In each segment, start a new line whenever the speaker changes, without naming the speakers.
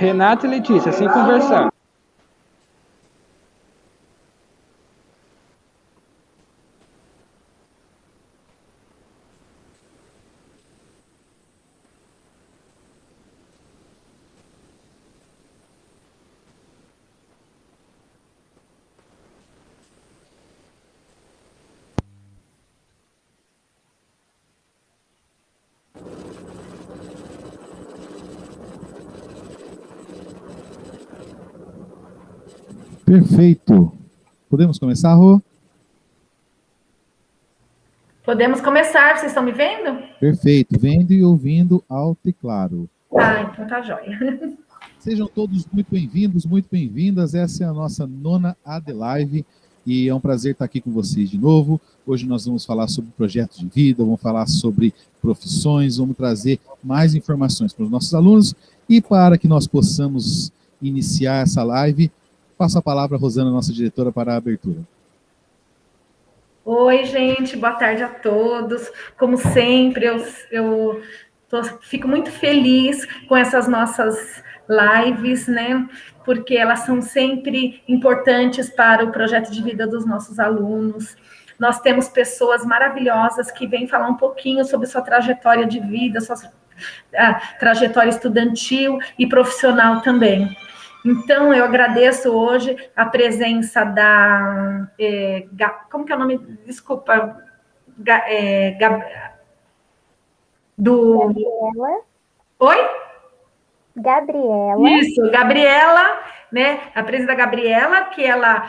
Renata e Letícia, sem conversar.
Perfeito. Podemos começar, Rô?
Podemos começar, vocês estão me vendo?
Perfeito, vendo e ouvindo alto e claro.
Então tá jóia.
Sejam todos muito bem-vindos, muito bem-vindas. Essa é a nossa nona AD Live e é um prazer estar aqui com vocês de novo. Hoje nós vamos falar sobre projetos de vida, vamos falar sobre profissões, vamos trazer mais informações para os nossos alunos e para que nós possamos iniciar essa live, passo a palavra a Rosana, nossa diretora, para a abertura.
Oi, gente, boa tarde a todos. Como sempre, fico muito feliz com essas nossas lives, né? Porque elas são sempre importantes para o projeto de vida dos nossos alunos. Nós temos pessoas maravilhosas que vêm falar um pouquinho sobre sua trajetória de vida, sua trajetória estudantil e profissional também. Então, eu agradeço hoje a presença da... como que é o nome? Desculpa.
Gabriela.
Oi?
Gabriela.
Isso, Gabriela, né? A presença da Gabriela, que ela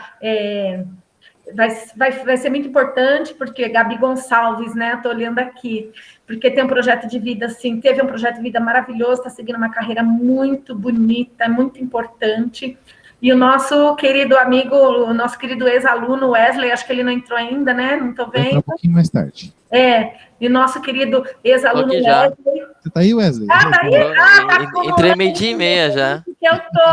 vai ser muito importante, porque Gabi Gonçalves, né? Estou olhando aqui, porque tem um projeto de vida, assim, teve um projeto de vida maravilhoso, está seguindo uma carreira muito bonita, muito importante. E o nosso querido amigo, o nosso querido ex-aluno Wesley, acho que ele não entrou ainda, né? Não estou vendo.
Vai entrar um pouquinho mais tarde.
E nosso querido ex-aluno
Wesley. Você está aí, Wesley?
Tá aí?
Entrei meio-dia e meia já.
Que eu tô.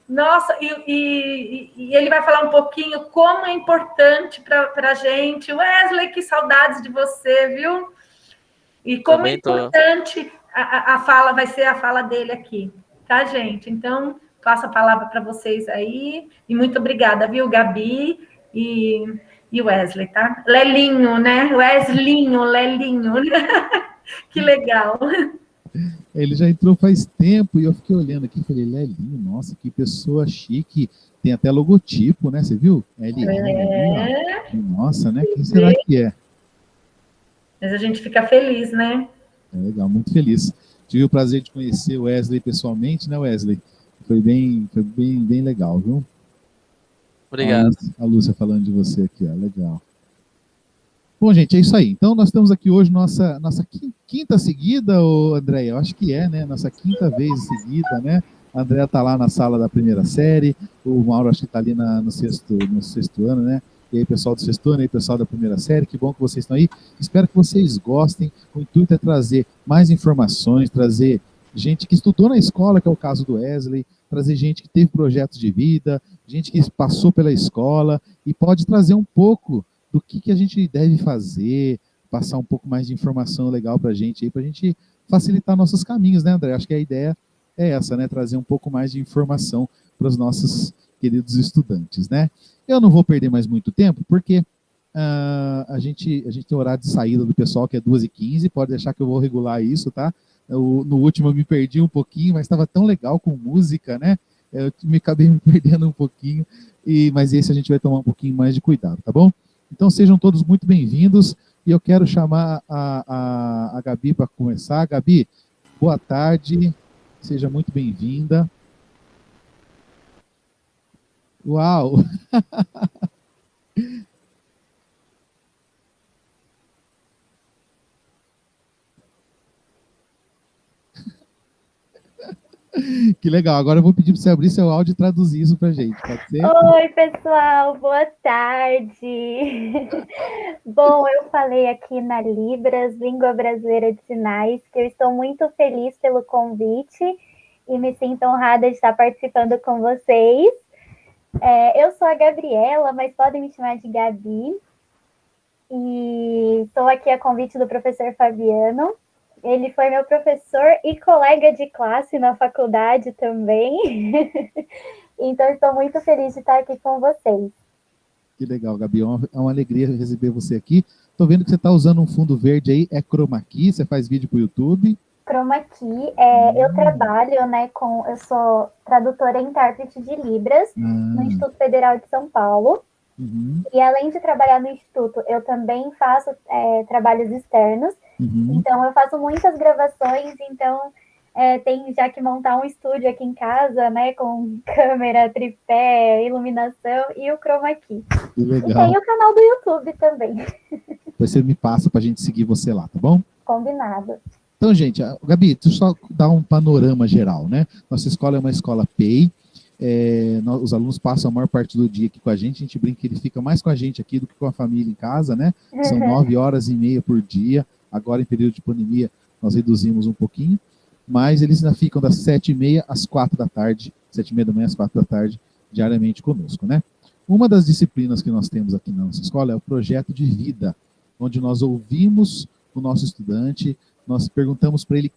Nossa, e ele vai falar um pouquinho como é importante para a gente. Wesley, que saudades de você, viu? E como é importante a fala, vai ser a fala dele aqui, tá, gente? Então, passo a palavra para vocês aí. E muito obrigada, viu, Gabi e Wesley, tá? Lelinho, né? Weslinho, Lelinho. Que legal.
Ele já entrou faz tempo e eu fiquei olhando aqui e falei, Lelinho, nossa, que pessoa chique. Tem até logotipo, né? Você viu? Nossa, né? Quem será que é?
Mas a gente fica feliz, né?
É legal, muito feliz. Tive o prazer de conhecer o Wesley pessoalmente, né, Wesley? Foi bem legal, viu?
Obrigado.
A Lúcia falando de você aqui, ó, legal. Bom, gente, é isso aí. Então, nós estamos aqui hoje, nossa quinta seguida, Andréia? Eu acho que é, né? Nossa quinta vez seguida, né? A Andréia está lá na sala da primeira série, o Mauro acho que está ali no sexto ano, né? E aí, pessoal do sexto ano, e aí, pessoal da primeira série, que bom que vocês estão aí. Espero que vocês gostem. O intuito é trazer mais informações, trazer gente que estudou na escola, que é o caso do Wesley, trazer gente que teve projetos de vida, gente que passou pela escola e pode trazer um pouco do que a gente deve fazer, passar um pouco mais de informação legal para a gente facilitar nossos caminhos, né, André? Acho que a ideia é essa, né? Trazer um pouco mais de informação para os nossos queridos estudantes, né? Eu não vou perder mais muito tempo, porque a gente tem horário de saída do pessoal, que é 2h15, pode deixar que eu vou regular isso, tá? No último eu me perdi um pouquinho, mas estava tão legal com música, né? Eu acabei me perdendo um pouquinho, mas esse a gente vai tomar um pouquinho mais de cuidado, tá bom? Então sejam todos muito bem-vindos e eu quero chamar a Gabi para começar. Gabi, boa tarde, seja muito bem-vinda. Uau! Que legal, agora eu vou pedir para você abrir seu áudio e traduzir isso para a gente, pode ser?
Oi, pessoal, boa tarde. Bom, eu falei aqui na Libras, Língua Brasileira de Sinais, que eu estou muito feliz pelo convite e me sinto honrada de estar participando com vocês. Eu sou a Gabriela, mas podem me chamar de Gabi. E estou aqui a convite do professor Fabiano, Ele foi meu professor e colega de classe na faculdade também. Então, estou muito feliz de estar aqui com vocês.
Que legal, Gabi. É uma alegria receber você aqui. Estou vendo que você está usando um fundo verde aí, é chroma key, você faz vídeo para o YouTube.
Chroma key, eu trabalho, né, eu sou tradutora e intérprete de Libras no Instituto Federal de São Paulo. E além de trabalhar no Instituto, eu também faço trabalhos externos. Então, eu faço muitas gravações, então tem já que montar um estúdio aqui em casa, né, com câmera, tripé, iluminação e o chroma key.
Que legal.
E tem o canal do YouTube também.
Depois você me passa para a gente seguir você lá, tá bom?
Combinado.
Então, gente, Gabi, deixa eu só dar um panorama geral, né? Nossa escola é uma escola PEI, os alunos passam a maior parte do dia aqui com a gente brinca que ele fica mais com a gente aqui do que com a família em casa, né? São 9h30 por dia, agora em período de pandemia nós reduzimos um pouquinho, mas eles ainda ficam das 7h30 às 4 da tarde, 7h30 da manhã às 4 da tarde, diariamente conosco, né? Uma das disciplinas que nós temos aqui na nossa escola é o projeto de vida, onde nós ouvimos o nosso estudante, nós perguntamos para ele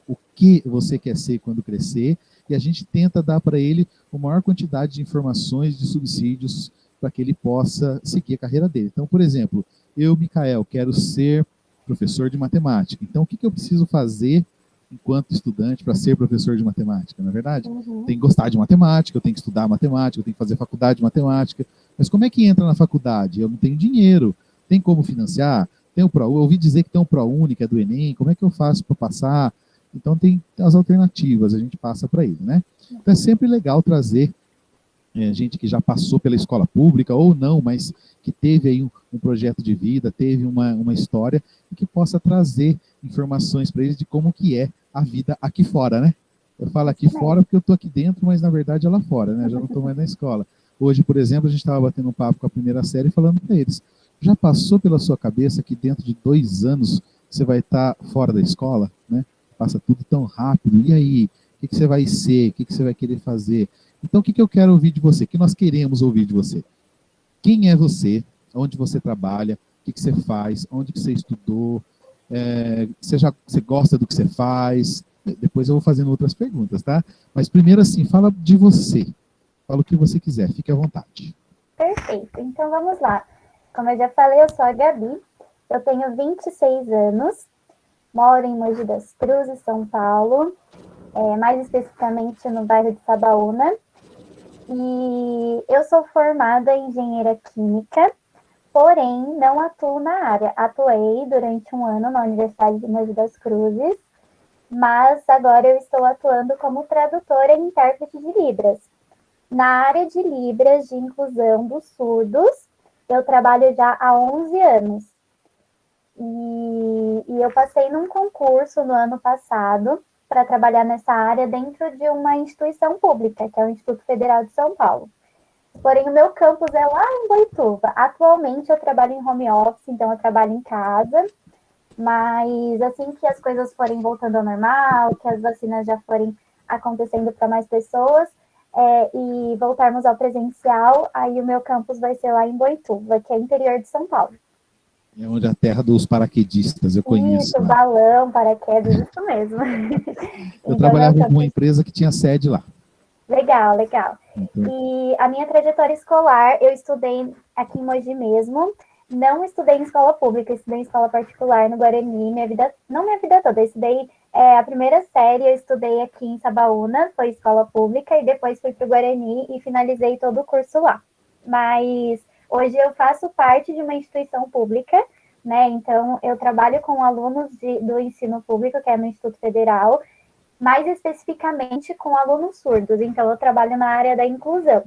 o que você quer ser quando crescer, e a gente tenta dar para ele a maior quantidade de informações, de subsídios, para que ele possa seguir a carreira dele. Então, por exemplo, eu, Micael, quero ser professor de matemática. Então, o que eu preciso fazer enquanto estudante para ser professor de matemática, não é verdade? Tem que gostar de matemática, eu tenho que estudar matemática, eu tenho que fazer faculdade de matemática. Mas como é que entra na faculdade? Eu não tenho dinheiro. Tem como financiar? Eu ouvi dizer que tem um ProUni, que é do Enem, como é que eu faço para passar? Então tem as alternativas, a gente passa para ele, né? Então é sempre legal trazer gente que já passou pela escola pública, ou não, mas que teve aí um projeto de vida, teve uma história, e que possa trazer informações para eles de como que é a vida aqui fora, né? Eu falo aqui fora porque eu estou aqui dentro, mas na verdade é lá fora, né? Já não estou mais na escola. Hoje, por exemplo, a gente estava batendo um papo com a primeira série falando para eles, já passou pela sua cabeça que dentro de 2 anos você vai estar fora da escola, né? Passa tudo tão rápido. E aí? O que você vai ser? O que você vai querer fazer? Então, o que eu quero ouvir de você? O que nós queremos ouvir de você? Quem é você? Onde você trabalha? O que você faz? Onde que você estudou? Você gosta do que você faz? Depois eu vou fazendo outras perguntas, tá? Mas primeiro, assim, fala de você. Fala o que você quiser. Fique à vontade.
Perfeito. Então, vamos lá. Como eu já falei, eu sou a Gabi, eu tenho 26 anos, moro em Mogi das Cruzes, São Paulo, mais especificamente no bairro de Sabaúna, e eu sou formada em engenheira química, porém não atuo na área. Atuei durante um ano na Universidade de Mogi das Cruzes, mas agora eu estou atuando como tradutora e intérprete de Libras. Na área de Libras, de inclusão dos surdos, eu trabalho já há 11 anos. E eu passei num concurso no ano passado para trabalhar nessa área dentro de uma instituição pública, que é o Instituto Federal de São Paulo. Porém, o meu campus é lá em Boituva. Atualmente, eu trabalho em home office, então eu trabalho em casa. Mas assim que as coisas forem voltando ao normal, que as vacinas já forem acontecendo para mais pessoas, e voltarmos ao presencial, aí o meu campus vai ser lá em Boituva, que é interior de São Paulo.
É onde a terra dos paraquedistas, eu conheço.
Isso, balão, paraquedas, isso mesmo.
Eu trabalhava em uma empresa que tinha sede lá.
Legal, legal. Então... E a minha trajetória escolar, eu estudei aqui em Mogi mesmo, não estudei em escola pública, estudei em escola particular no Guarani, não minha vida toda, eu estudei a primeira série, eu estudei aqui em Sabaúna, foi escola pública, e depois fui para o Guarani e finalizei todo o curso lá. Mas hoje eu faço parte de uma instituição pública, né? Então eu trabalho com alunos do ensino público, que é no Instituto Federal, mais especificamente com alunos surdos, então eu trabalho na área da inclusão.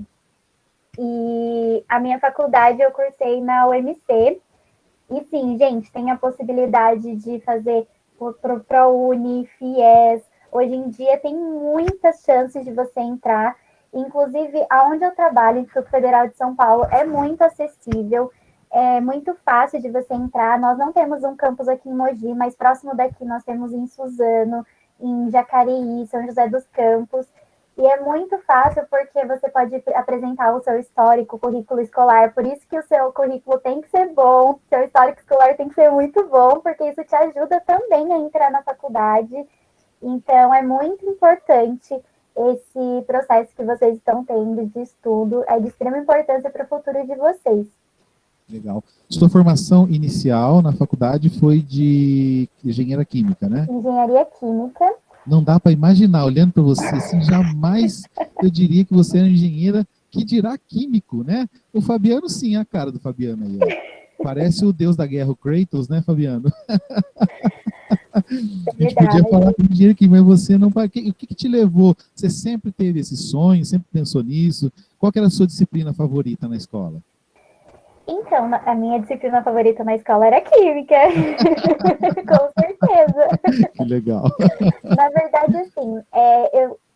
E a minha faculdade eu cursei na UMC, e sim, gente, tem a possibilidade de fazer pro ProUni, FIES, hoje em dia tem muitas chances de você entrar, inclusive aonde eu trabalho, Instituto Federal de São Paulo, é muito acessível, é muito fácil de você entrar. Nós não temos um campus aqui em Mogi, mas próximo daqui nós temos em Suzano, em Jacareí, São José dos Campos, E é muito fácil porque você pode apresentar o seu histórico, currículo escolar. Por isso que o seu currículo tem que ser bom, seu histórico escolar tem que ser muito bom, porque isso te ajuda também a entrar na faculdade. Então, é muito importante esse processo que vocês estão tendo de estudo. É de extrema importância para o futuro de vocês.
Legal. Sua formação inicial na faculdade foi de engenharia química, né?
Engenharia química.
Não dá para imaginar, olhando para você, assim, jamais eu diria que você é uma engenheira, que dirá químico, né? O Fabiano, sim, a cara do Fabiano aí, ó. Parece o deus da guerra, o Kratos, né, Fabiano? A gente podia falar com engenheiro químico, mas você não... O que te levou? Você sempre teve esse sonho, sempre pensou nisso? Qual que era a sua disciplina favorita na escola?
Então, a minha disciplina favorita na escola era química. Com certeza.
Que legal.
Na verdade, assim,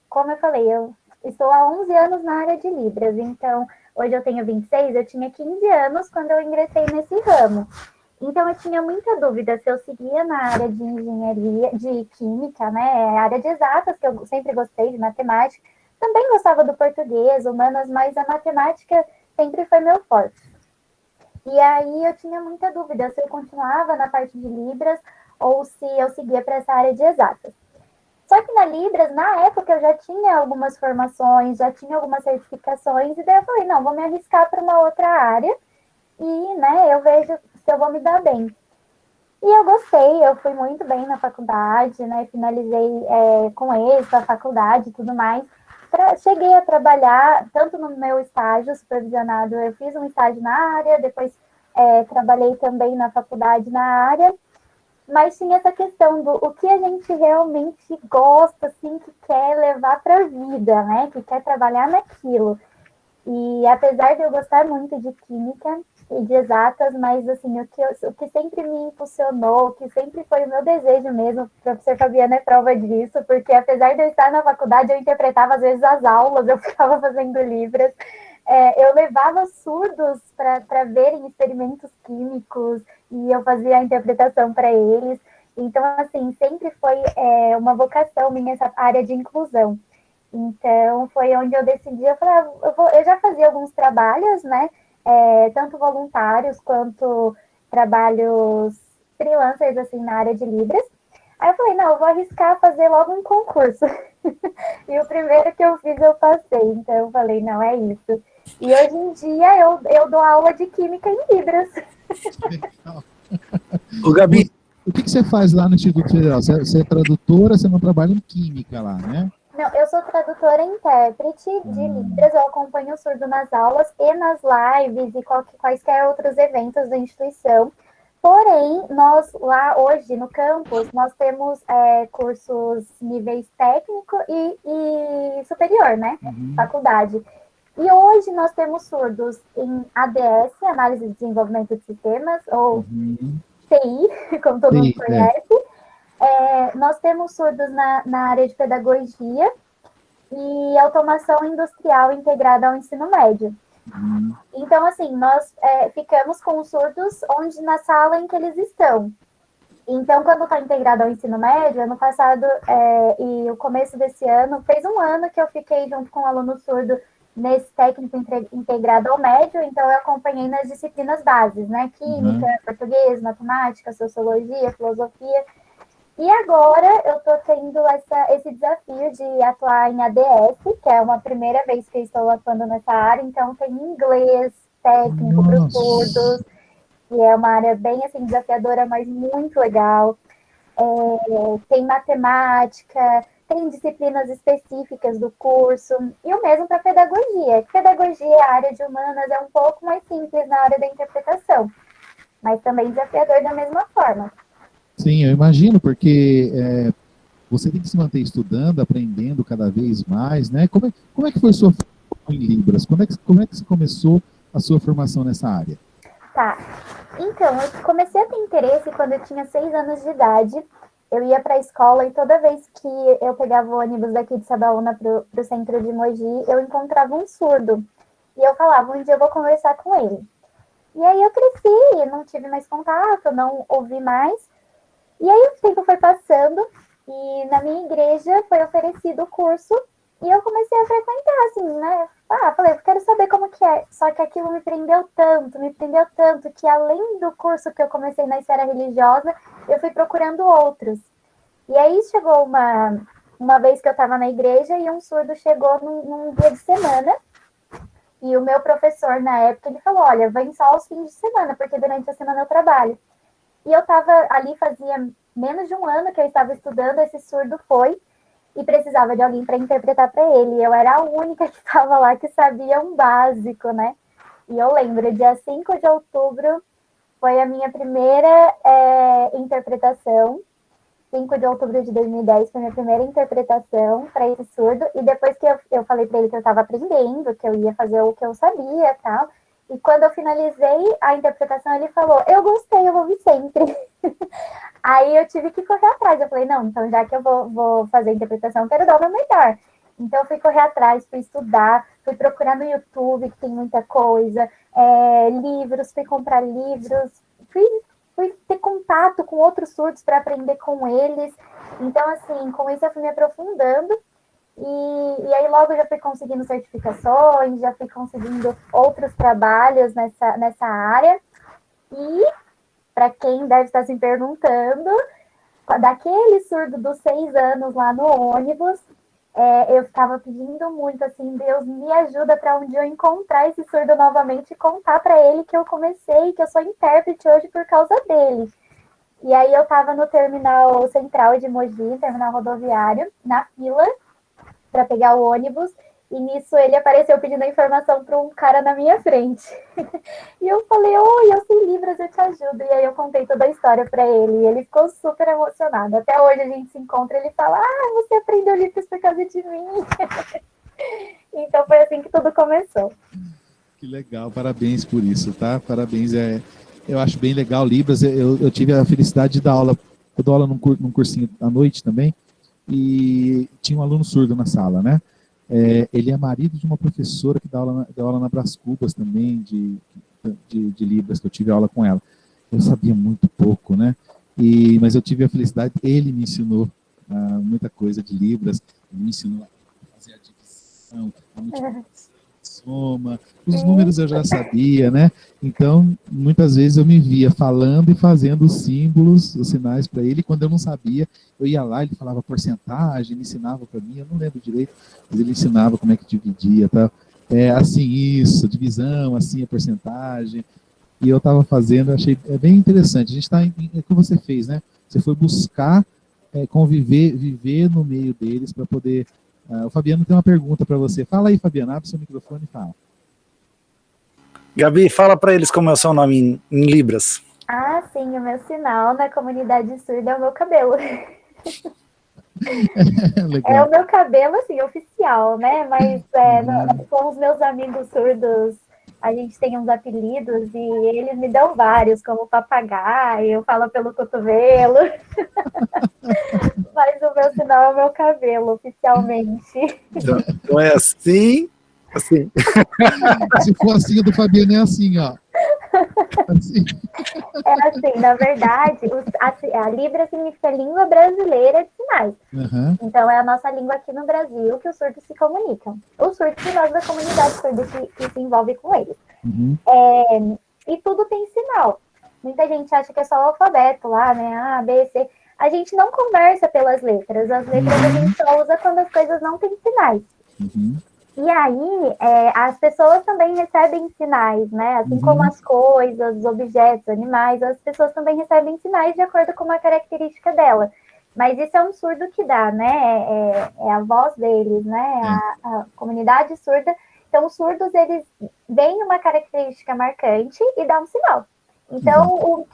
como eu falei, eu estou há 11 anos na área de Libras. Então, hoje eu tenho 26, eu tinha 15 anos quando eu ingressei nesse ramo. Então, eu tinha muita dúvida se eu seguia na área de engenharia, de química, né? Área de exatas, que eu sempre gostei, de matemática. Também gostava do português, humanas, mas a matemática sempre foi meu forte. E aí eu tinha muita dúvida se eu continuava na parte de Libras ou se eu seguia para essa área de exatas. Só que na Libras, na época, eu já tinha algumas formações, já tinha algumas certificações, e daí eu falei, não, vou me arriscar para uma outra área e, né, eu vejo se eu vou me dar bem. E eu gostei, eu fui muito bem na faculdade, né, finalizei com êxito a faculdade e tudo mais. Cheguei a trabalhar, tanto no meu estágio supervisionado, eu fiz um estágio na área, depois trabalhei também na faculdade na área, mas tinha essa questão do o que a gente realmente gosta, assim, que quer levar para a vida, né, que quer trabalhar naquilo. E apesar de eu gostar muito de química e de exatas, mas assim, o que sempre me impulsionou, o que sempre foi o meu desejo mesmo, o professor Fabiano é prova disso, porque apesar de eu estar na faculdade, eu interpretava às vezes as aulas, eu ficava fazendo livros, eu levava surdos para verem experimentos químicos e eu fazia a interpretação para eles. Então, assim, sempre foi uma vocação minha essa área de inclusão. Então, foi onde eu decidi, eu falei, eu já fazia alguns trabalhos, né, tanto voluntários quanto trabalhos freelancers, assim, na área de Libras. Aí eu falei, não, eu vou arriscar fazer logo um concurso. E o primeiro que eu fiz, eu passei. Então, eu falei, não, é isso. E hoje em dia, eu dou aula de Química em Libras.
Ô, Gabi, o que você faz lá no Instituto Federal? Você é tradutora, você não trabalha em Química lá, né?
Não, eu sou tradutora e intérprete de Libras, eu acompanho o surdo nas aulas e nas lives e quaisquer outros eventos da instituição. Porém, nós lá hoje no campus, nós temos cursos níveis técnico e superior, né? Faculdade. E hoje nós temos surdos em ADS, Análise e Desenvolvimento de Sistemas, ou TI, como todo mundo conhece. Nós temos surdos na área de pedagogia e automação industrial integrada ao ensino médio. Então, assim, nós ficamos com os surdos onde na sala em que eles estão. Então, quando está integrado ao ensino médio, ano passado e o começo desse ano, fez um ano que eu fiquei junto com um aluno surdo nesse técnico integrado ao médio, então eu acompanhei nas disciplinas bases, né? Química, português, matemática, sociologia, filosofia. E agora eu estou tendo esse desafio de atuar em ADS, que é uma primeira vez que eu estou atuando nessa área, então tem inglês técnico para os surdos, que é uma área bem assim, desafiadora, mas muito legal. Tem matemática, tem disciplinas específicas do curso, e o mesmo para pedagogia. Pedagogia, a área de humanas, é um pouco mais simples na área da interpretação, mas também desafiador da mesma forma.
Sim, eu imagino, porque você tem que se manter estudando, aprendendo cada vez mais, né? Como é que foi sua formação em Libras? Como é que você começou a sua formação nessa área? Tá,
então, eu comecei a ter interesse quando eu tinha 6 anos de idade. Eu ia para a escola e toda vez que eu pegava o ônibus daqui de Sabaúna para o centro de Mogi, eu encontrava um surdo. E eu falava, um dia eu vou conversar com ele. E aí eu cresci, não tive mais contato, não ouvi mais. E aí o tempo foi passando e na minha igreja foi oferecido o curso E eu comecei a frequentar, assim, né? Falei, eu quero saber como que é. Só que aquilo me prendeu tanto, que além do curso que eu comecei na esfera religiosa, eu fui procurando outros. E aí chegou uma vez que eu estava na igreja e um surdo chegou num dia de semana. E o meu professor, na época, ele falou, olha, vem só aos fins de semana, porque durante a semana eu trabalho. E eu estava ali, fazia menos de um ano que eu estava estudando, esse surdo foi, e precisava de alguém para interpretar para ele. Eu era a única que estava lá que sabia um básico, né? E eu lembro, dia 5 de outubro foi a minha primeira interpretação. 5 de outubro de 2010 foi a minha primeira interpretação para esse surdo. E depois que eu falei para ele que eu estava aprendendo, que eu ia fazer o que eu sabia e tal. E quando eu finalizei a interpretação, ele falou, eu gostei, eu vou vir sempre. Aí eu tive que correr atrás. Eu falei, não, então já que eu vou fazer a interpretação, eu quero dar o meu melhor. Então eu fui correr atrás, fui estudar, fui procurar no YouTube, que tem muita coisa, livros, fui comprar livros, fui ter contato com outros surdos para aprender com eles. Então, assim, com isso eu fui me aprofundando. E aí logo já fui conseguindo certificações, já fui conseguindo outros trabalhos nessa área. E, para quem deve estar se perguntando, daquele surdo dos 6 anos lá no ônibus, eu ficava pedindo muito, assim, Deus, me ajuda para um dia eu encontrar esse surdo novamente e contar para ele que eu comecei, que eu sou intérprete hoje por causa dele. E aí eu estava no terminal central de Mogi, terminal rodoviário, na fila, para pegar o ônibus, e nisso ele apareceu pedindo a informação para um cara na minha frente. E eu falei, oi, eu sei Libras, eu te ajudo. E aí eu contei toda a história para ele, e ele ficou super emocionado. Até hoje a gente se encontra e ele fala, você aprendeu Libras por causa de mim. Então foi assim que tudo começou.
Que legal, parabéns por isso, tá? Parabéns, eu acho bem legal Libras. Eu tive a felicidade de dar aula, eu dou aula num cursinho à noite também, e tinha um aluno surdo na sala, né? Ele é marido de uma professora que dá aula na Brás Cubas também, de Libras, que eu tive aula com ela. Eu sabia muito pouco, né? Mas eu tive a felicidade, ele me ensinou muita coisa de Libras, ele me ensinou a fazer a divisão, a multiplicação, soma, os números eu já sabia, né? Então, muitas vezes eu me via falando e fazendo os símbolos, os sinais para ele, e quando eu não sabia, eu ia lá, ele falava porcentagem, ele ensinava para mim, eu não lembro direito, mas ele ensinava como é que dividia, tá? Assim, isso, divisão, assim, a porcentagem, e eu estava fazendo, achei bem interessante. A gente está o que você fez, né? Você foi buscar conviver, viver no meio deles para poder... o Fabiano tem uma pergunta para você. Fala aí, Fabiano, abre seu microfone e fala.
Gabi, fala para eles como é o seu nome em Libras.
Sim, o meu sinal na comunidade surda é o meu cabelo. É o meu cabelo, assim, oficial, né? Mas com os meus amigos surdos, a gente tem uns apelidos e eles me dão vários, como papagaio, fala pelo cotovelo. Mas o meu sinal é o meu cabelo, oficialmente.
Então é assim.
Se for assim, o do Fabiano é assim, ó. Assim.
É assim, na verdade, a Libra significa Língua Brasileira de Sinais.
Uhum.
Então, é a nossa língua aqui no Brasil que os surdos se comunicam. Os surdos e nós da comunidade surda que se envolve com eles.
Uhum.
E tudo tem sinal. Muita gente acha que é só o alfabeto lá, né? A, B, C. A gente não conversa pelas letras. As letras a gente só usa quando as coisas não têm sinais.
Uhum.
E aí, as pessoas também recebem sinais, né? Assim como as coisas, os objetos, animais, as pessoas também recebem sinais de acordo com uma característica dela. Mas isso é um surdo que dá, né? É a voz deles, né? A comunidade surda. Então, os surdos, eles veem uma característica marcante e dão um sinal. Então, o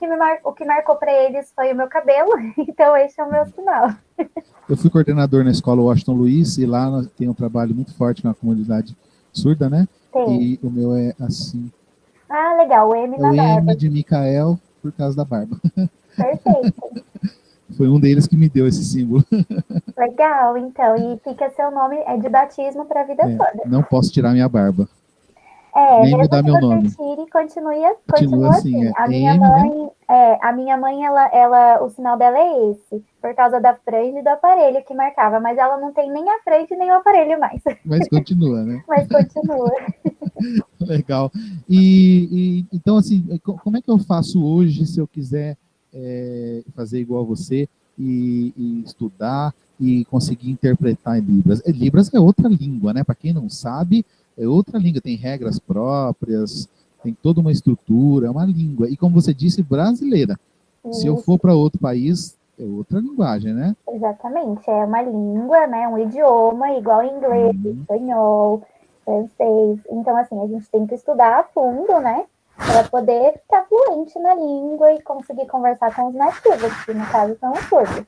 que marcou para eles foi o meu cabelo. Então, esse é o meu sinal.
Eu fui coordenador na escola Washington Luiz e lá nós tem um trabalho muito forte com a comunidade surda, né?
Sim.
E o meu é assim.
Legal, o M na barba.
O M de Micael por causa da barba.
Perfeito.
Foi um deles que me deu esse símbolo.
Legal, então. E fica seu nome de batismo para a vida toda.
Não posso tirar minha barba. Nem mudar meu nome.
Tire, continua assim. A minha
M,
mãe,
né?
A minha mãe, o sinal dela é esse, por causa da franja e do aparelho que marcava, mas ela não tem nem a franja nem o aparelho mais.
Mas continua, né?
Mas continua.
Legal. Então, assim, como é que eu faço hoje se eu quiser fazer igual a você e estudar e conseguir interpretar em Libras? Libras é outra língua, né? Para quem não sabe, é outra língua, tem regras próprias, tem toda uma estrutura, é uma língua. E como você disse, brasileira. Se eu for para outro país, é outra linguagem, né?
Exatamente, é uma língua, né? Um idioma igual inglês, espanhol, francês. Então, assim, a gente tem que estudar a fundo, né? Para poder ficar fluente na língua e conseguir conversar com os nativos, que no caso são os surdos.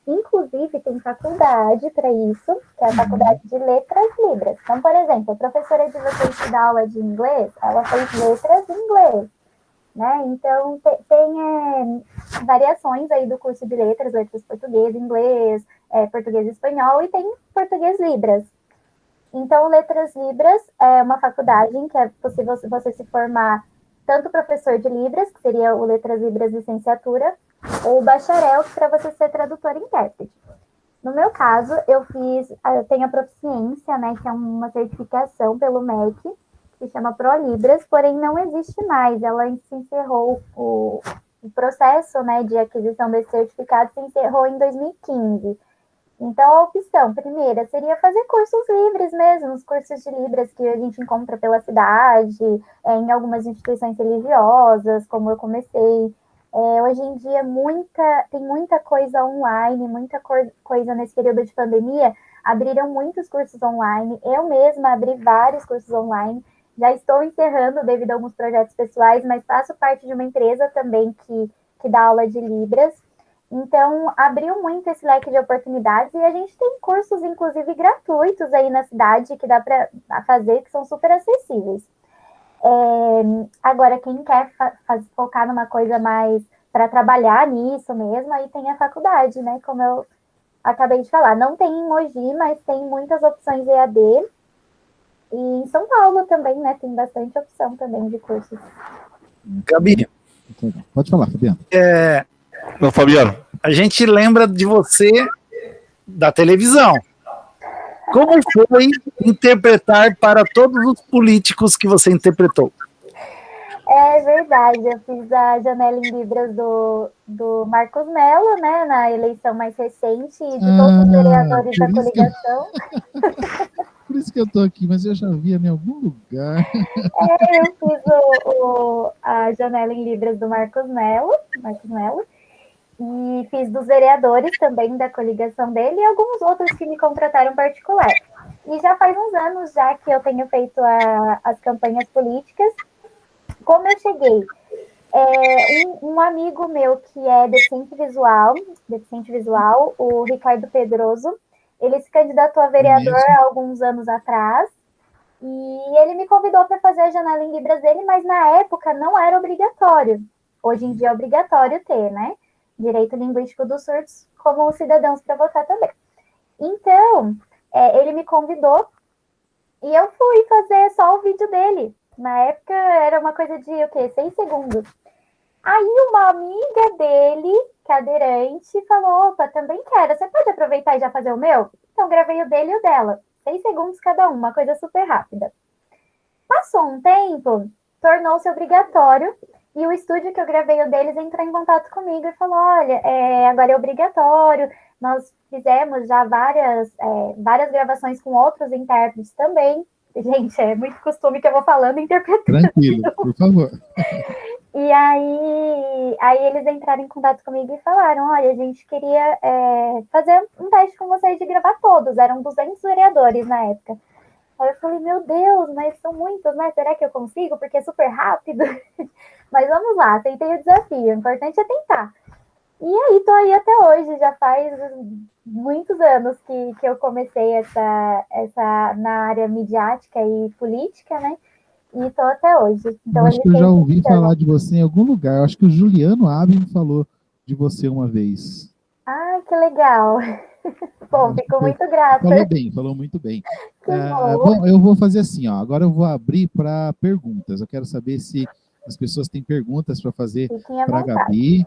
Inclusive, tem faculdade para isso, que é a Faculdade de Letras Libras. Então, por exemplo, a professora de vocês que dá aula de inglês, ela fez letras em inglês, né? Então, tem variações aí do curso de letras português, inglês, português e espanhol, e tem português Libras. Então, Letras Libras é uma faculdade em que é possível você se formar tanto professor de Libras, que seria o Letras Libras licenciatura, ou bacharel, para você ser tradutor e intérprete. No meu caso, eu tenho a proficiência, né, que é uma certificação pelo MEC, que se chama ProLibras, porém não existe mais, ela se encerrou, o processo, né, de aquisição desse certificado se encerrou em 2015. Então, a opção primeira seria fazer cursos livres mesmo, os cursos de Libras que a gente encontra pela cidade, em algumas instituições religiosas, como eu comecei. Hoje em dia, tem muita coisa online, muita coisa nesse período de pandemia, abriram muitos cursos online, eu mesma abri vários cursos online, já estou encerrando devido a alguns projetos pessoais, mas faço parte de uma empresa também que dá aula de Libras. Então, abriu muito esse leque de oportunidades e a gente tem cursos, inclusive, gratuitos aí na cidade que dá para fazer, que são super acessíveis. Agora, quem quer focar numa coisa mais para trabalhar nisso mesmo, aí tem a faculdade, né? Como eu acabei de falar. Não tem em Mogi, mas tem muitas opções EAD. E em São Paulo também, né? Tem bastante opção também de cursos.
Gabi,
pode falar, Fabiano.
Meu Fabiano, a gente lembra de você da televisão. Como foi interpretar para todos os políticos que você interpretou?
É verdade, eu fiz a janela em Libras do Marcos Mello, né, na eleição mais recente, e de todos os vereadores da coligação.
Por isso que eu estou aqui, mas eu já vi em algum lugar.
Eu fiz a janela em Libras do Marcos Mello, e fiz dos vereadores também da coligação dele e alguns outros que me contrataram particular. E já faz uns anos já que eu tenho feito as campanhas políticas. Como eu cheguei? Um amigo meu que é deficiente visual, o Ricardo Pedroso, ele se candidatou a vereador há alguns anos atrás, e ele me convidou para fazer a janela em Libras dele, mas na época não era obrigatório. Hoje em dia é obrigatório ter, né? Direito linguístico dos surdos como cidadãos para votar também. Então, ele me convidou e eu fui fazer só o vídeo dele. Na época era uma coisa de 6 segundos. Aí uma amiga dele, cadeirante, falou: opa, também quero, você pode aproveitar e já fazer o meu? Então gravei o dele e o dela. 6 segundos cada um, uma coisa super rápida. Passou um tempo, tornou-se obrigatório. E o estúdio que eu gravei o deles entrou em contato comigo e falou: olha, agora é obrigatório, nós fizemos já várias gravações com outros intérpretes também. Gente, é muito costume que eu vou falando e interpretando.
Tranquilo, por favor.
E aí eles entraram em contato comigo e falaram: olha, a gente queria fazer um teste com vocês de gravar todos, eram 200 vereadores na época. Aí eu falei: meu Deus, mas são muitos, né? Será que eu consigo? Porque é super rápido. Mas vamos lá, aceitei o desafio. O importante é tentar. E aí, tô aí até hoje. Já faz muitos anos que eu comecei essa na área midiática e política, né? E tô até hoje. Então,
eu acho que eu já ouvi falar de você em algum lugar. Eu acho que o Juliano Abel falou de você uma vez.
Ah, que legal. Bom, fico muito grata.
Falou muito bem.
Bom.
Bom, eu vou fazer assim, ó. Agora eu vou abrir para perguntas. Eu quero saber se as pessoas têm perguntas para fazer
Fiquem à
para a
vontade.
Gabi,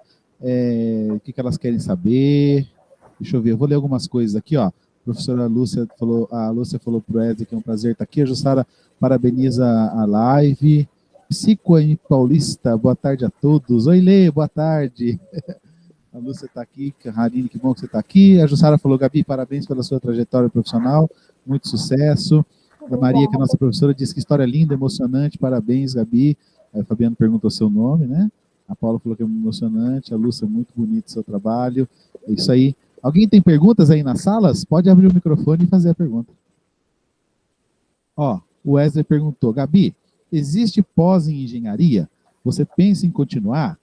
o que elas querem saber. Deixa eu ver, eu vou ler algumas coisas aqui, ó. A professora Lúcia falou, para o Wesley que é um prazer estar aqui. A Jussara parabeniza a live. Psico M. Paulista, boa tarde a todos. Oi, Lê, boa tarde. A Lúcia está aqui, Harine, que bom que você está aqui. A Jussara falou, Gabi, parabéns pela sua trajetória profissional, muito sucesso. A Maria, que é nossa professora, disse que história linda, emocionante, parabéns, Gabi. A Fabiana perguntou seu nome, né? A Paula falou que é emocionante, a Lúcia, muito bonito o seu trabalho. É isso aí. Alguém tem perguntas aí nas salas? Pode abrir o microfone e fazer a pergunta. Ó, o Wesley perguntou, Gabi, existe pós em engenharia? Você pensa em continuar?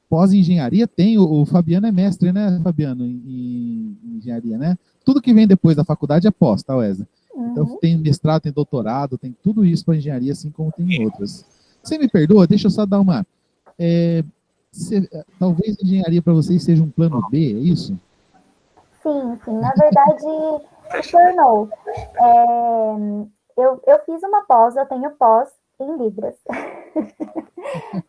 Pós-engenharia tem, o Fabiano é mestre, né, Fabiano, em engenharia, né? Tudo que vem depois da faculdade é pós, tá, Wesley? Então tem mestrado, tem doutorado, tem tudo isso para engenharia, assim como tem outras. Você me perdoa? Deixa eu só dar uma... talvez a engenharia para vocês seja um plano B, é isso?
Sim, sim. Na verdade, se tornou. Eu fiz uma pós, eu tenho pós em Libras.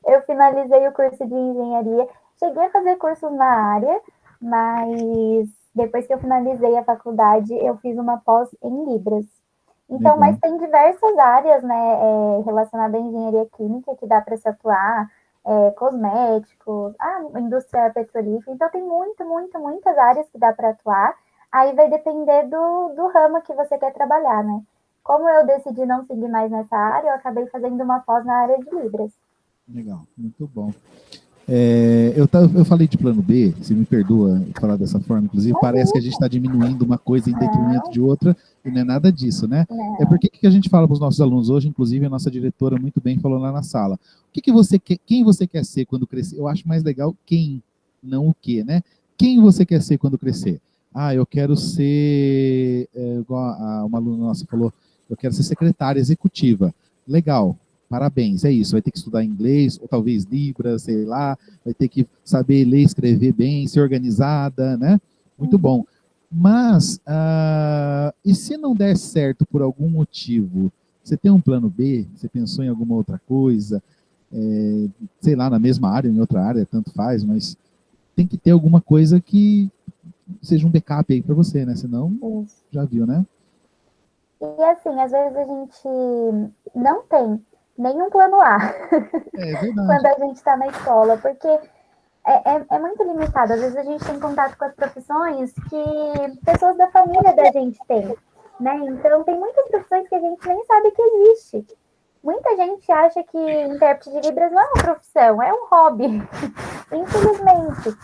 Eu finalizei o curso de engenharia, cheguei a fazer curso na área, mas depois que eu finalizei a faculdade, eu fiz uma pós em Libras. Então, mas tem diversas áreas, né, relacionadas à engenharia química que dá para se atuar, cosméticos, indústria petrolífera, então tem muitas áreas que dá para atuar, aí vai depender do ramo que você quer trabalhar, né? Como eu decidi não seguir mais nessa área, eu acabei fazendo uma pós na área de Libras.
Legal, muito bom. Eu falei de plano B, se me perdoa falar dessa forma, inclusive, parece que a gente está diminuindo uma coisa em detrimento de outra, e não é nada disso, né?
Não.
É porque que a gente fala para os nossos alunos hoje, inclusive a nossa diretora muito bem falou lá na sala. Quem você quer ser quando crescer? Eu acho mais legal quem, não o que, né? Quem você quer ser quando crescer? Eu quero ser, igual uma aluna nossa falou, eu quero ser secretária executiva. Legal. Parabéns, é isso. Vai ter que estudar inglês, ou talvez Libras, sei lá, vai ter que saber ler, escrever bem, ser organizada, né? Muito bom. Mas, e se não der certo por algum motivo, você tem um plano B? Você pensou em alguma outra coisa? Sei lá, na mesma área, em outra área, tanto faz, mas tem que ter alguma coisa que seja um backup aí para você, né? Senão, já viu, né?
E assim, às vezes a gente não tem nenhum plano A quando a gente está na escola, porque é muito limitado. Às vezes a gente tem contato com as profissões que pessoas da família da gente tem, né? Então tem muitas profissões que a gente nem sabe que existe. Muita gente acha que intérprete de Libras não é uma profissão, é um hobby, infelizmente.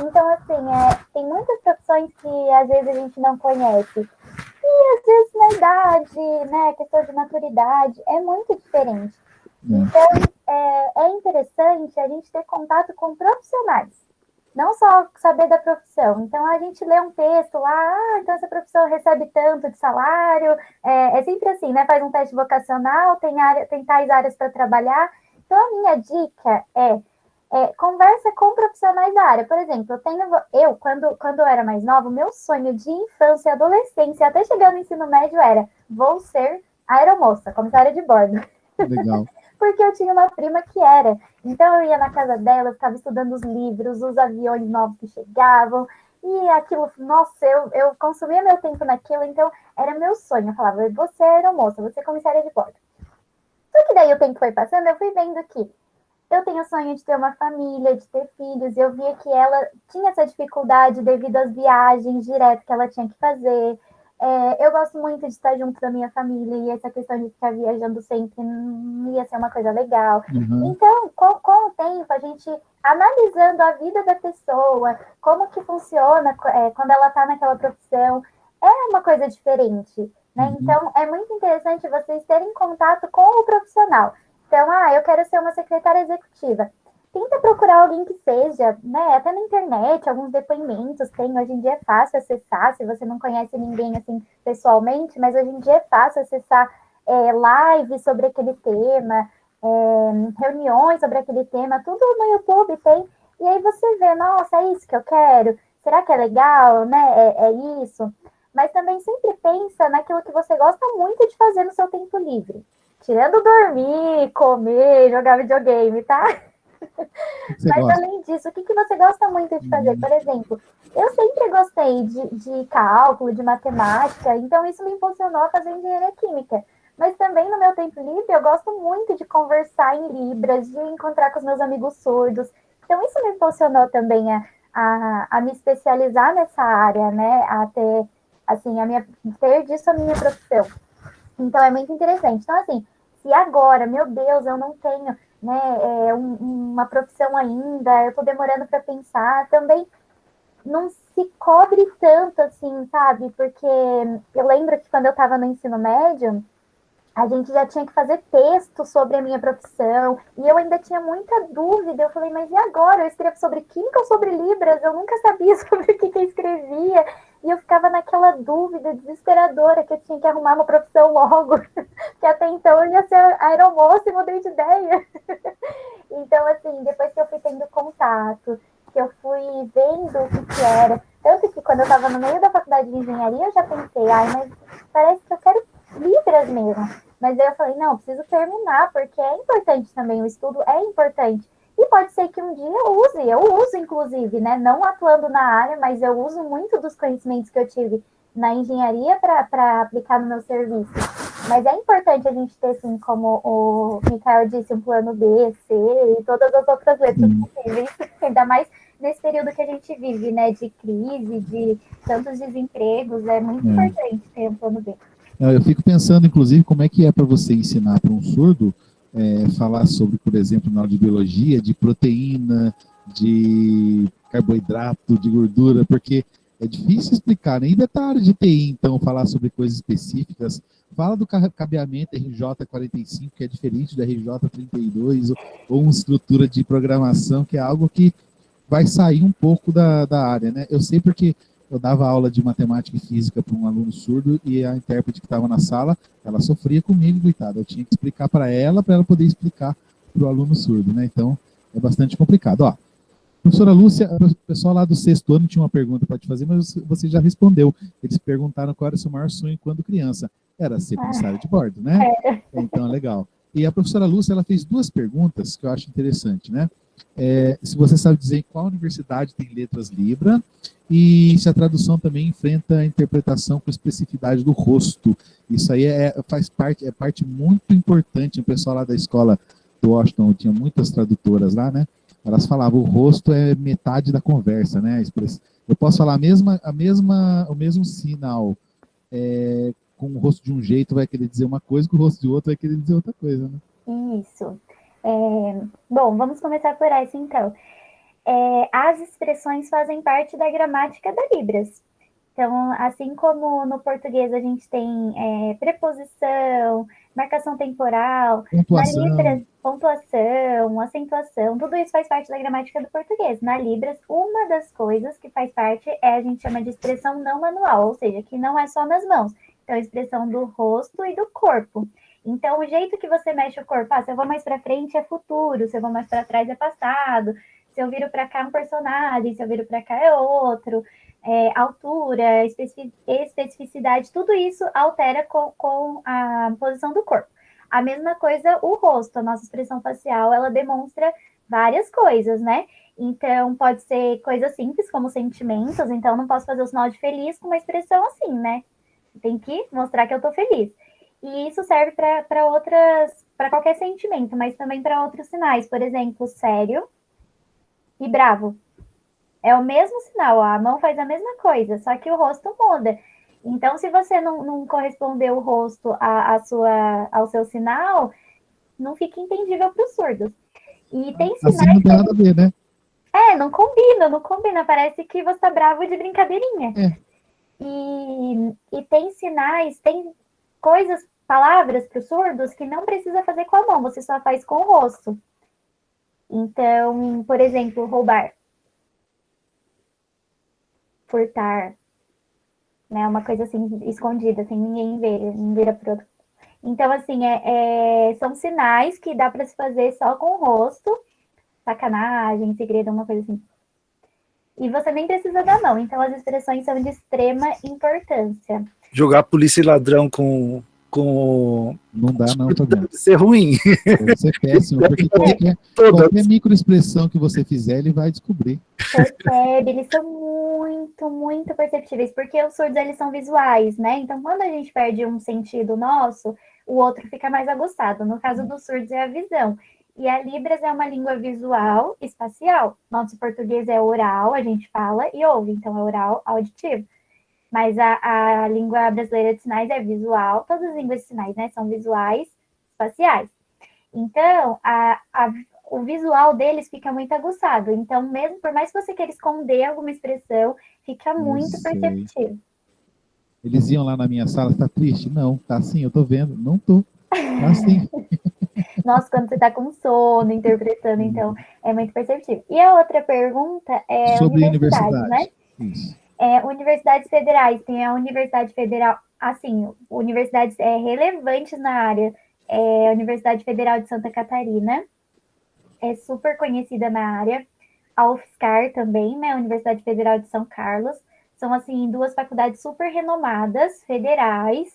Então, assim, tem muitas profissões que às vezes a gente não conhece. E às vezes na idade, né, questão de maturidade, é muito diferente. Então, é interessante a gente ter contato com profissionais, não só saber da profissão. Então, a gente lê um texto lá, então essa profissão recebe tanto de salário, é sempre assim, né? Faz um teste vocacional, tem tais áreas para trabalhar. Então, a minha dica conversa com profissionais da área. Por exemplo, quando eu era mais nova, o meu sonho de infância e adolescência, até chegar no ensino médio, era vou ser aeromoça, comissária de bordo.
Legal.
Porque eu tinha uma prima que era. Então eu ia na casa dela, eu ficava estudando os livros, os aviões novos que chegavam, e aquilo, nossa, eu consumia meu tempo naquilo, então era meu sonho. Eu falava, você é aeromoça, você é comissária de bordo. Só que daí o tempo foi passando, eu fui vendo que eu tenho o sonho de ter uma família, de ter filhos, e eu via que ela tinha essa dificuldade devido às viagens direto que ela tinha que fazer. Eu gosto muito de estar junto da minha família, e essa questão de ficar viajando sempre não ia ser uma coisa legal. Então, com o tempo, a gente analisando a vida da pessoa, como que funciona quando ela está naquela profissão, é uma coisa diferente, né? Então, é muito interessante vocês terem contato com o profissional. Então, eu quero ser uma secretária executiva. Tenta procurar alguém que seja, né? Até na internet, alguns depoimentos tem. Hoje em dia é fácil acessar, se você não conhece ninguém assim pessoalmente, mas hoje em dia é fácil acessar lives sobre aquele tema, reuniões sobre aquele tema, tudo no YouTube tem. E aí você vê, nossa, é isso que eu quero? Será que é legal, né? É isso. Mas também sempre pensa naquilo que você gosta muito de fazer no seu tempo livre. tirando dormir, comer, jogar videogame, tá?
O que você
Mas
gosta?
além disso, o que você gosta muito de fazer? Por exemplo, eu sempre gostei de cálculo, de matemática, então isso me impulsionou a fazer engenharia química. Mas também no meu tempo livre eu gosto muito de conversar em Libras, de encontrar com os meus amigos surdos. Então isso me impulsionou também a me especializar nessa área, né? A ter, assim, ter disso a minha profissão. Então é muito interessante. Então, assim, se agora, meu Deus, eu não tenho, né, uma profissão ainda, eu tô demorando para pensar, também não se cobre tanto, assim, sabe? Porque eu lembro que quando eu estava no ensino médio, a gente já tinha que fazer texto sobre a minha profissão, e eu ainda tinha muita dúvida. Eu falei, mas e agora? Eu escrevo sobre química ou sobre Libras? Eu nunca sabia sobre o que eu escrevia, e eu ficava naquela dúvida desesperadora que eu tinha que arrumar uma profissão logo, que até então eu ia ser aeromoça e mudei de ideia. Então, assim, depois que eu fui tendo contato, que eu fui vendo o que era, tanto que quando eu estava no meio da faculdade de engenharia, eu já pensei, mas parece que eu quero Libras mesmo. Mas aí eu falei, não, preciso terminar, porque é importante também, o estudo é importante. E pode ser que um dia eu uso inclusive, né? Não atuando na área, mas eu uso muito dos conhecimentos que eu tive na engenharia para aplicar no meu serviço. Mas é importante a gente ter, assim, como o Michael disse, um plano B, C e todas as outras letras possíveis, ainda mais nesse período que a gente vive, né? De crise, de tantos desempregos, é muito importante ter um plano B.
Eu fico pensando, inclusive, como é que é para você ensinar para um surdo falar sobre, por exemplo, na aula de biologia, de proteína, de carboidrato, de gordura, porque é difícil explicar, nem detalhe de TI, então, falar sobre coisas específicas. Fala do cabeamento RJ45, que é diferente da RJ32, ou uma estrutura de programação, que é algo que vai sair um pouco da área, né? Eu sei porque eu dava aula de matemática e física para um aluno surdo e a intérprete que estava na sala, ela sofria comigo, coitada. Eu tinha que explicar para ela poder explicar para o aluno surdo, né? Então, é bastante complicado. Ó, professora Lúcia, o pessoal lá do 6º ano tinha uma pergunta para te fazer, mas você já respondeu. Eles perguntaram qual era o seu maior sonho quando criança. Era ser comissário de bordo, né? Então, é legal. E a professora Lúcia, ela fez 2 perguntas que eu acho interessante, né? Se você sabe dizer em qual universidade tem letras Libra e se a tradução também enfrenta a interpretação com especificidade do rosto. Isso aí é parte muito importante. O pessoal lá da escola do Washington tinha muitas tradutoras lá, né? Elas falavam, o rosto é metade da conversa, né? Eu posso falar o mesmo sinal com o rosto de um jeito vai querer dizer uma coisa, com o rosto de outro vai querer dizer outra coisa, né?
Isso. Bom, vamos começar por essa, então. As expressões fazem parte da gramática da Libras. Então, assim como no português a gente tem preposição, marcação temporal,
Pontuação.
Na Libras, pontuação, acentuação, tudo isso faz parte da gramática do português. Na Libras, uma das coisas que faz parte a gente chama de expressão não manual, ou seja, que não é só nas mãos. Então, a expressão do rosto e do corpo. Então, o jeito que você mexe o corpo, se eu vou mais para frente é futuro, se eu vou mais para trás é passado, se eu viro para cá é um personagem, se eu viro para cá é outro, altura, especificidade, tudo isso altera com a posição do corpo. A mesma coisa o rosto, a nossa expressão facial, ela demonstra várias coisas, né? Então, pode ser coisas simples, como sentimentos, então não posso fazer o sinal de feliz com uma expressão assim, né? Tem que mostrar que eu tô feliz. E isso serve para qualquer sentimento, mas também para outros sinais. Por exemplo, sério e bravo. É o mesmo sinal, a mão faz a mesma coisa, só que o rosto muda. Então, se você não corresponder o rosto ao seu sinal, não fica entendível para os surdos. E tem sinais.
Assim não tem nada a ver, né?
Não combina. Parece que você tá bravo de brincadeirinha. E tem sinais, tem coisas, palavras para os surdos que não precisa fazer com a mão, você só faz com o rosto. Então, por exemplo, roubar. Furtar. Né? Uma coisa assim, escondida, sem ninguém ver, não vira pro outro. Então, assim, são sinais que dá para se fazer só com o rosto. Sacanagem, segredo, uma coisa assim. E você nem precisa da mão. Então, as expressões são de extrema importância.
Jogar polícia e ladrão com
Não dá, não, Fabiano.
deve ser ruim.
Deve ser péssimo, porque qualquer microexpressão que você fizer, ele vai descobrir.
Percebe, eles são muito, muito perceptíveis, porque os surdos, eles são visuais, né? Então, quando a gente perde um sentido nosso, o outro fica mais aguçado. No caso dos surdos, é a visão. E a Libras é uma língua visual espacial. Nosso português é oral, a gente fala e ouve, então é oral auditivo. Mas a língua brasileira de sinais é visual, todas as línguas de sinais, né, são visuais espaciais. Então, o visual deles fica muito aguçado. Então, mesmo por mais que você queira esconder alguma expressão, fica muito perceptível.
Eles iam lá na minha sala, tá triste? Não, tá assim, eu tô vendo. Não tô, tá assim.
Nossa, quando você tá com sono, interpretando, então, é muito perceptível. E a outra pergunta é
sobre
universidade, né?
Isso.
Universidades federais, tem a Universidade Federal, assim, universidades relevantes na área, a Universidade Federal de Santa Catarina, é super conhecida na área, a UFSCar também, né, a Universidade Federal de São Carlos, são, assim, duas faculdades super renomadas, federais,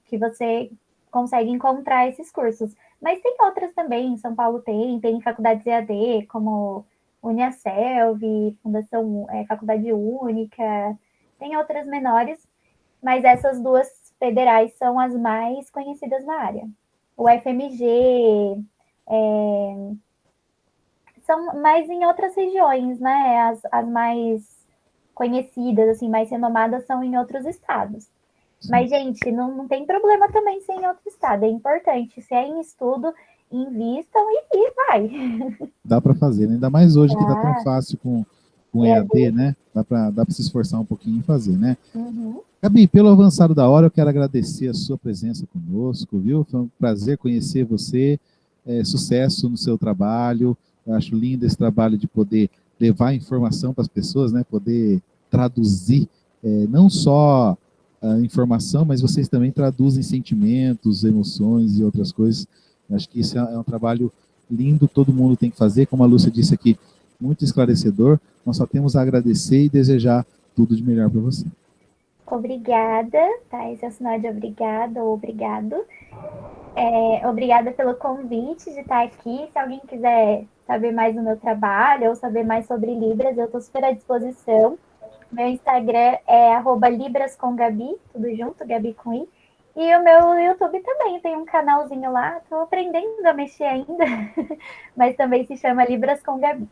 que você consegue encontrar esses cursos. Mas tem outras também, em São Paulo tem faculdades EAD, como Uniaselv, Faculdade Única, tem outras menores, mas essas duas federais são as mais conhecidas na área. O FMG, são mais em outras regiões, né? As mais conhecidas, assim, mais renomadas são em outros estados. Mas, gente, não tem problema também ser em outro estado, é importante. Se é em estudo, invistam e vai.
Dá para fazer, né? Ainda mais hoje que tá tão fácil com EAD, né? Dá para se esforçar um pouquinho e fazer, né?
Uhum.
Gabi, pelo avançado da hora, eu quero agradecer a sua presença conosco, viu? Foi um prazer conhecer você, sucesso no seu trabalho, eu acho lindo esse trabalho de poder levar informação para as pessoas, né? Poder traduzir, não só a informação, mas vocês também traduzem sentimentos, emoções e outras coisas. Eu acho que isso é um trabalho lindo, todo mundo tem que fazer, como a Lúcia disse aqui, muito esclarecedor. Nós só temos a agradecer e desejar tudo de melhor para você.
Obrigada, tá? Esse é o sinal de obrigada ou obrigado. Obrigada pelo convite de estar aqui. Se alguém quiser saber mais do meu trabalho ou saber mais sobre Libras, eu estou super à disposição. Meu Instagram é @librascomgabi, tudo junto, Gabi com I. E o meu YouTube também, tem um canalzinho lá, estou aprendendo a mexer ainda, mas também se chama Libras com Gabi.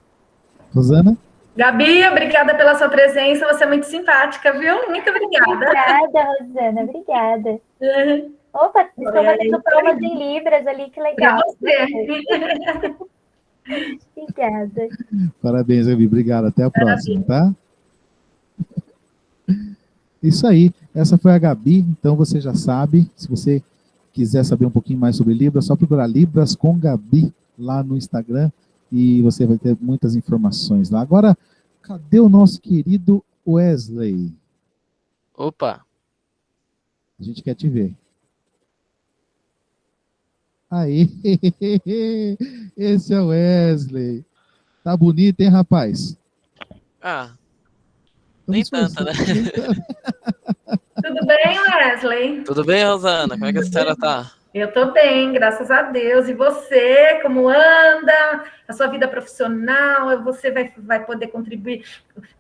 Rosana?
Gabi, obrigada pela sua presença, você é muito simpática, viu? Muito obrigada.
Obrigada, Rosana, obrigada. Opa, estou batendo palmas em Libras ali, que legal. Obrigada.
Parabéns, Gabi, obrigado, até a próxima, tá? Isso aí, essa foi a Gabi, então você já sabe, se você quiser saber um pouquinho mais sobre Libras, é só procurar Libras com Gabi lá no Instagram e você vai ter muitas informações lá. Agora, cadê o nosso querido Wesley?
Opa!
A gente quer te ver. Aí, esse é o Wesley. Tá bonito, hein, rapaz?
Nem tanto, né?
Tudo bem, Wesley?
Tudo bem, Rosana? Como é que a senhora tá?
Eu tô bem, graças a Deus. E você, como anda? A sua vida profissional, você vai poder contribuir.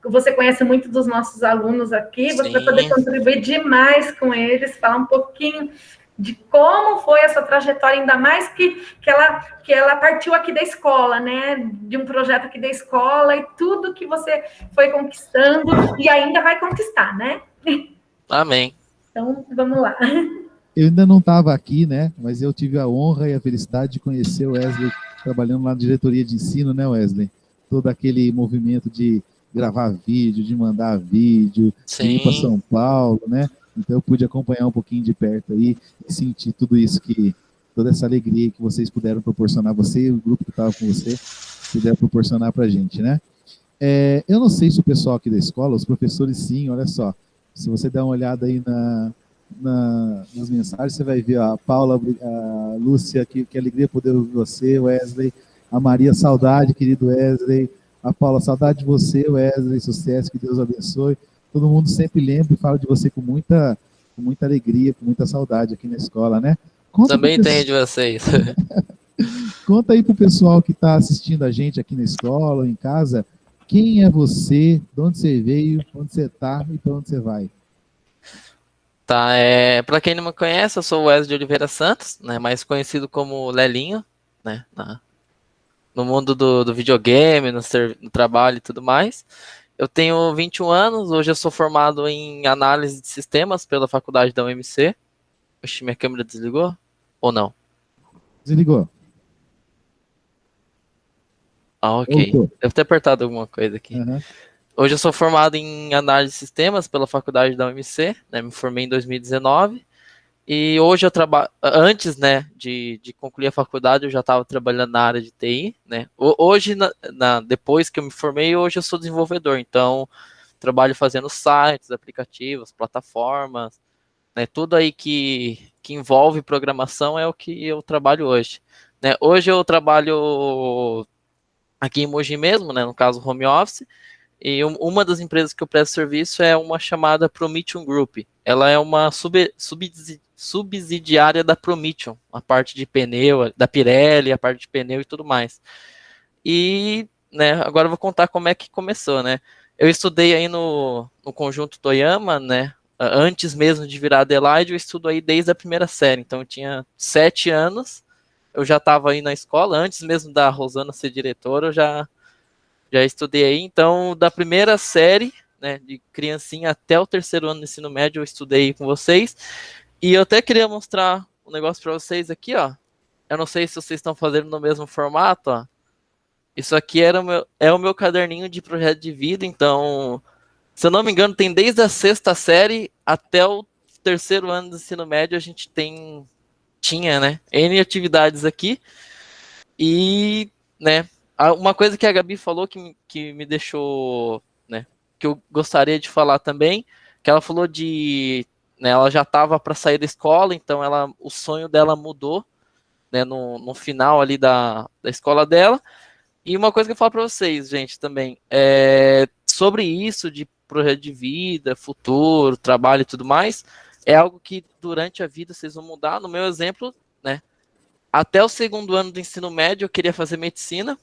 Você conhece muito dos nossos alunos aqui, você vai poder contribuir demais com eles, falar um pouquinho de como foi essa trajetória, ainda mais que ela partiu aqui da escola, né? De um projeto aqui da escola e tudo que você foi conquistando e ainda vai conquistar, né?
Amém.
Então, vamos lá.
Eu ainda não estava aqui, né? Mas eu tive a honra e a felicidade de conhecer o Wesley trabalhando lá na diretoria de ensino, né, Wesley? Todo aquele movimento de gravar vídeo, de mandar vídeo, de ir para São Paulo, né? Então eu pude acompanhar um pouquinho de perto aí e sentir tudo isso toda essa alegria que vocês puderam proporcionar, você e o grupo que estava com você, puderam proporcionar para a gente, né? Eu não sei se o pessoal aqui da escola, os professores sim, olha só, se você der uma olhada aí nas mensagens, você vai ver a Paula, a Lúcia, que alegria poder ouvir você, Wesley, a Maria, saudade, querido Wesley, a Paula, saudade de você, Wesley, sucesso, que Deus abençoe. Todo mundo sempre lembra e fala de você com muita com muita alegria, com muita saudade aqui na escola, né? Conta
Também
pro
tenho de vocês.
Conta aí pro pessoal que está assistindo a gente aqui na escola ou em casa, quem é você, de onde você veio, onde você está e para onde você vai.
Tá, para quem não me conhece, eu sou o Wesley de Oliveira Santos, né, mais conhecido como Lelinho, né, no mundo do videogame, no trabalho e tudo mais. Eu tenho 21 anos, hoje eu sou formado em análise de sistemas pela faculdade da UMC. Oxi, minha câmera desligou? Ou não?
Desligou.
Ah, ok.
Voltou.
Devo ter apertado alguma coisa aqui.
Uhum.
Hoje eu sou formado em análise de sistemas pela faculdade da UMC, né, me formei em 2019, e hoje eu trabalho, antes, né, de concluir a faculdade, eu já estava trabalhando na área de TI, né, hoje, depois que eu me formei, hoje eu sou desenvolvedor, então trabalho fazendo sites, aplicativos, plataformas, né, tudo aí que envolve programação é o que eu trabalho hoje, né. Hoje eu trabalho aqui em Mogi mesmo, né, no caso home office, e uma das empresas que eu presto serviço é uma chamada Prometheum Group. Ela é uma subsidiária da Prometheum, a parte de pneu, da Pirelli, a parte de pneu e tudo mais. E, né, agora eu vou contar como é que começou, né? Eu estudei aí no Conjunto Toyama, né? Antes mesmo de virar Adelaide, eu estudo aí desde a primeira série. Então eu tinha 7 anos, eu já estava aí na escola, antes mesmo da Rosana ser diretora, eu já estudei aí, então, da primeira série, né, de criancinha até o terceiro ano do ensino médio, eu estudei com vocês, e eu até queria mostrar um negócio para vocês aqui, ó, eu não sei se vocês estão fazendo no mesmo formato, ó, isso aqui é o meu caderninho de projeto de vida, então, se eu não me engano, tem desde a sexta série até o terceiro ano do ensino médio, a gente tinha, né, N atividades aqui, e, né, uma coisa que a Gabi falou que me deixou, né, que eu gostaria de falar também, que ela falou né, ela já estava para sair da escola, então o sonho dela mudou, né, no final ali da escola dela. E uma coisa que eu falo para vocês, gente, também, sobre isso de projeto de vida, futuro, trabalho e tudo mais, é algo que durante a vida vocês vão mudar. No meu exemplo, né, até o segundo ano do ensino médio eu queria fazer medicina,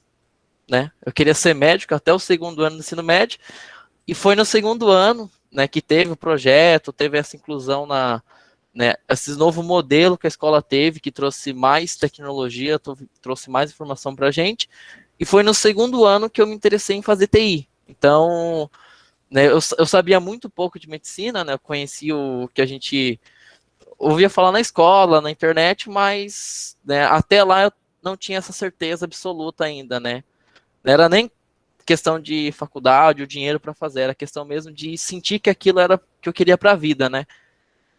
né? Eu queria ser médico até o segundo ano do ensino médio, e foi no segundo ano, né, que teve o projeto, teve essa inclusão né, esse novo modelo que a escola teve, que trouxe mais tecnologia, trouxe mais informação para a gente, e foi no segundo ano que eu me interessei em fazer TI. Então, né, eu sabia muito pouco de medicina, né, eu conhecia o que a gente ouvia falar na escola, na internet, mas, né, até lá eu não tinha essa certeza absoluta ainda, né. Não era nem questão de faculdade, o dinheiro para fazer, era questão mesmo de sentir que aquilo era o que eu queria para a vida, né.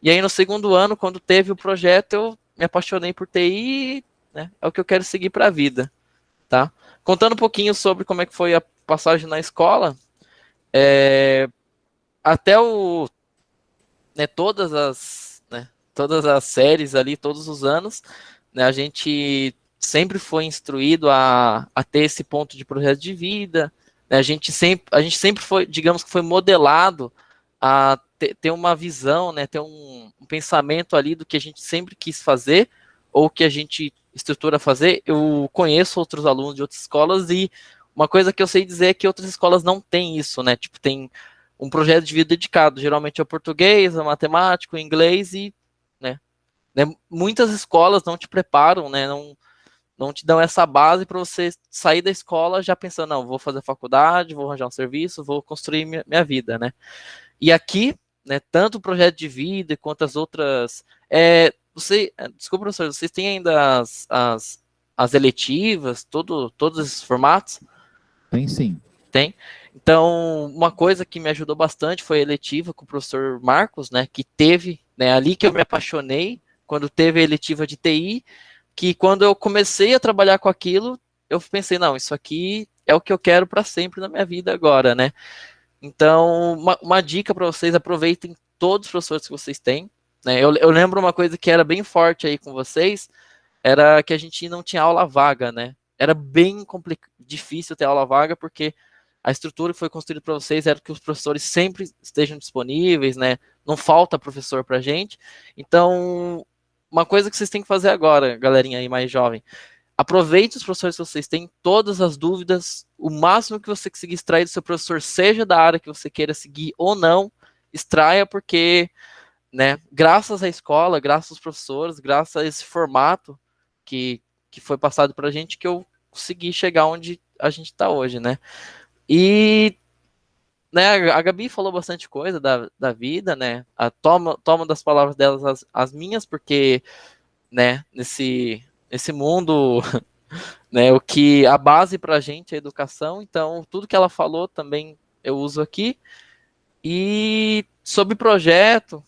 E aí no segundo ano, quando teve o projeto, eu me apaixonei por TI, né, é o que eu quero seguir para a vida, tá. Contando um pouquinho sobre como é que foi a passagem na escola, até né, todas as séries ali, todos os anos, né, a gente sempre foi instruído a ter esse ponto de projeto de vida, né, a gente sempre foi, digamos que foi modelado a ter uma visão, né, ter um pensamento ali do que a gente sempre quis fazer, ou que a gente estrutura fazer. Eu conheço outros alunos de outras escolas, e uma coisa que eu sei dizer é que outras escolas não têm isso, né, tipo, tem um projeto de vida dedicado, geralmente ao português, ao matemático, ao inglês, e, né, muitas escolas não te preparam, né, não te dão essa base para você sair da escola já pensando, não, vou fazer faculdade, vou arranjar um serviço, vou construir minha vida, né. E aqui, né, tanto o projeto de vida quanto as outras... desculpa, professor, vocês têm ainda as eletivas, todos esses formatos?
Tem sim.
Tem. Então, uma coisa que me ajudou bastante foi a eletiva com o professor Marcos, né, que teve, né, ali que eu me apaixonei, quando teve a eletiva de TI, que quando eu comecei a trabalhar com aquilo, eu pensei, não, isso aqui é o que eu quero para sempre na minha vida agora, né. Então, uma dica para vocês, aproveitem todos os professores que vocês têm, né. Eu lembro uma coisa que era bem forte aí com vocês, era que a gente não tinha aula vaga, né. Era bem difícil ter aula vaga, porque a estrutura que foi construída para vocês era que os professores sempre estejam disponíveis, né? Não falta professor para a gente. Então, uma coisa que vocês têm que fazer agora, galerinha aí mais jovem, aproveite os professores que vocês têm, todas as dúvidas, o máximo que você conseguir extrair do seu professor, seja da área que você queira seguir ou não, extraia, porque, né, graças à escola, graças aos professores, graças a esse formato que foi passado para a gente, que eu consegui chegar onde a gente está hoje, né? E, né, a Gabi falou bastante coisa da vida, né? Toma das palavras delas as minhas, porque, né, nesse mundo, né, o que a base pra gente é a educação, então tudo que ela falou também eu uso aqui. E sobre projeto,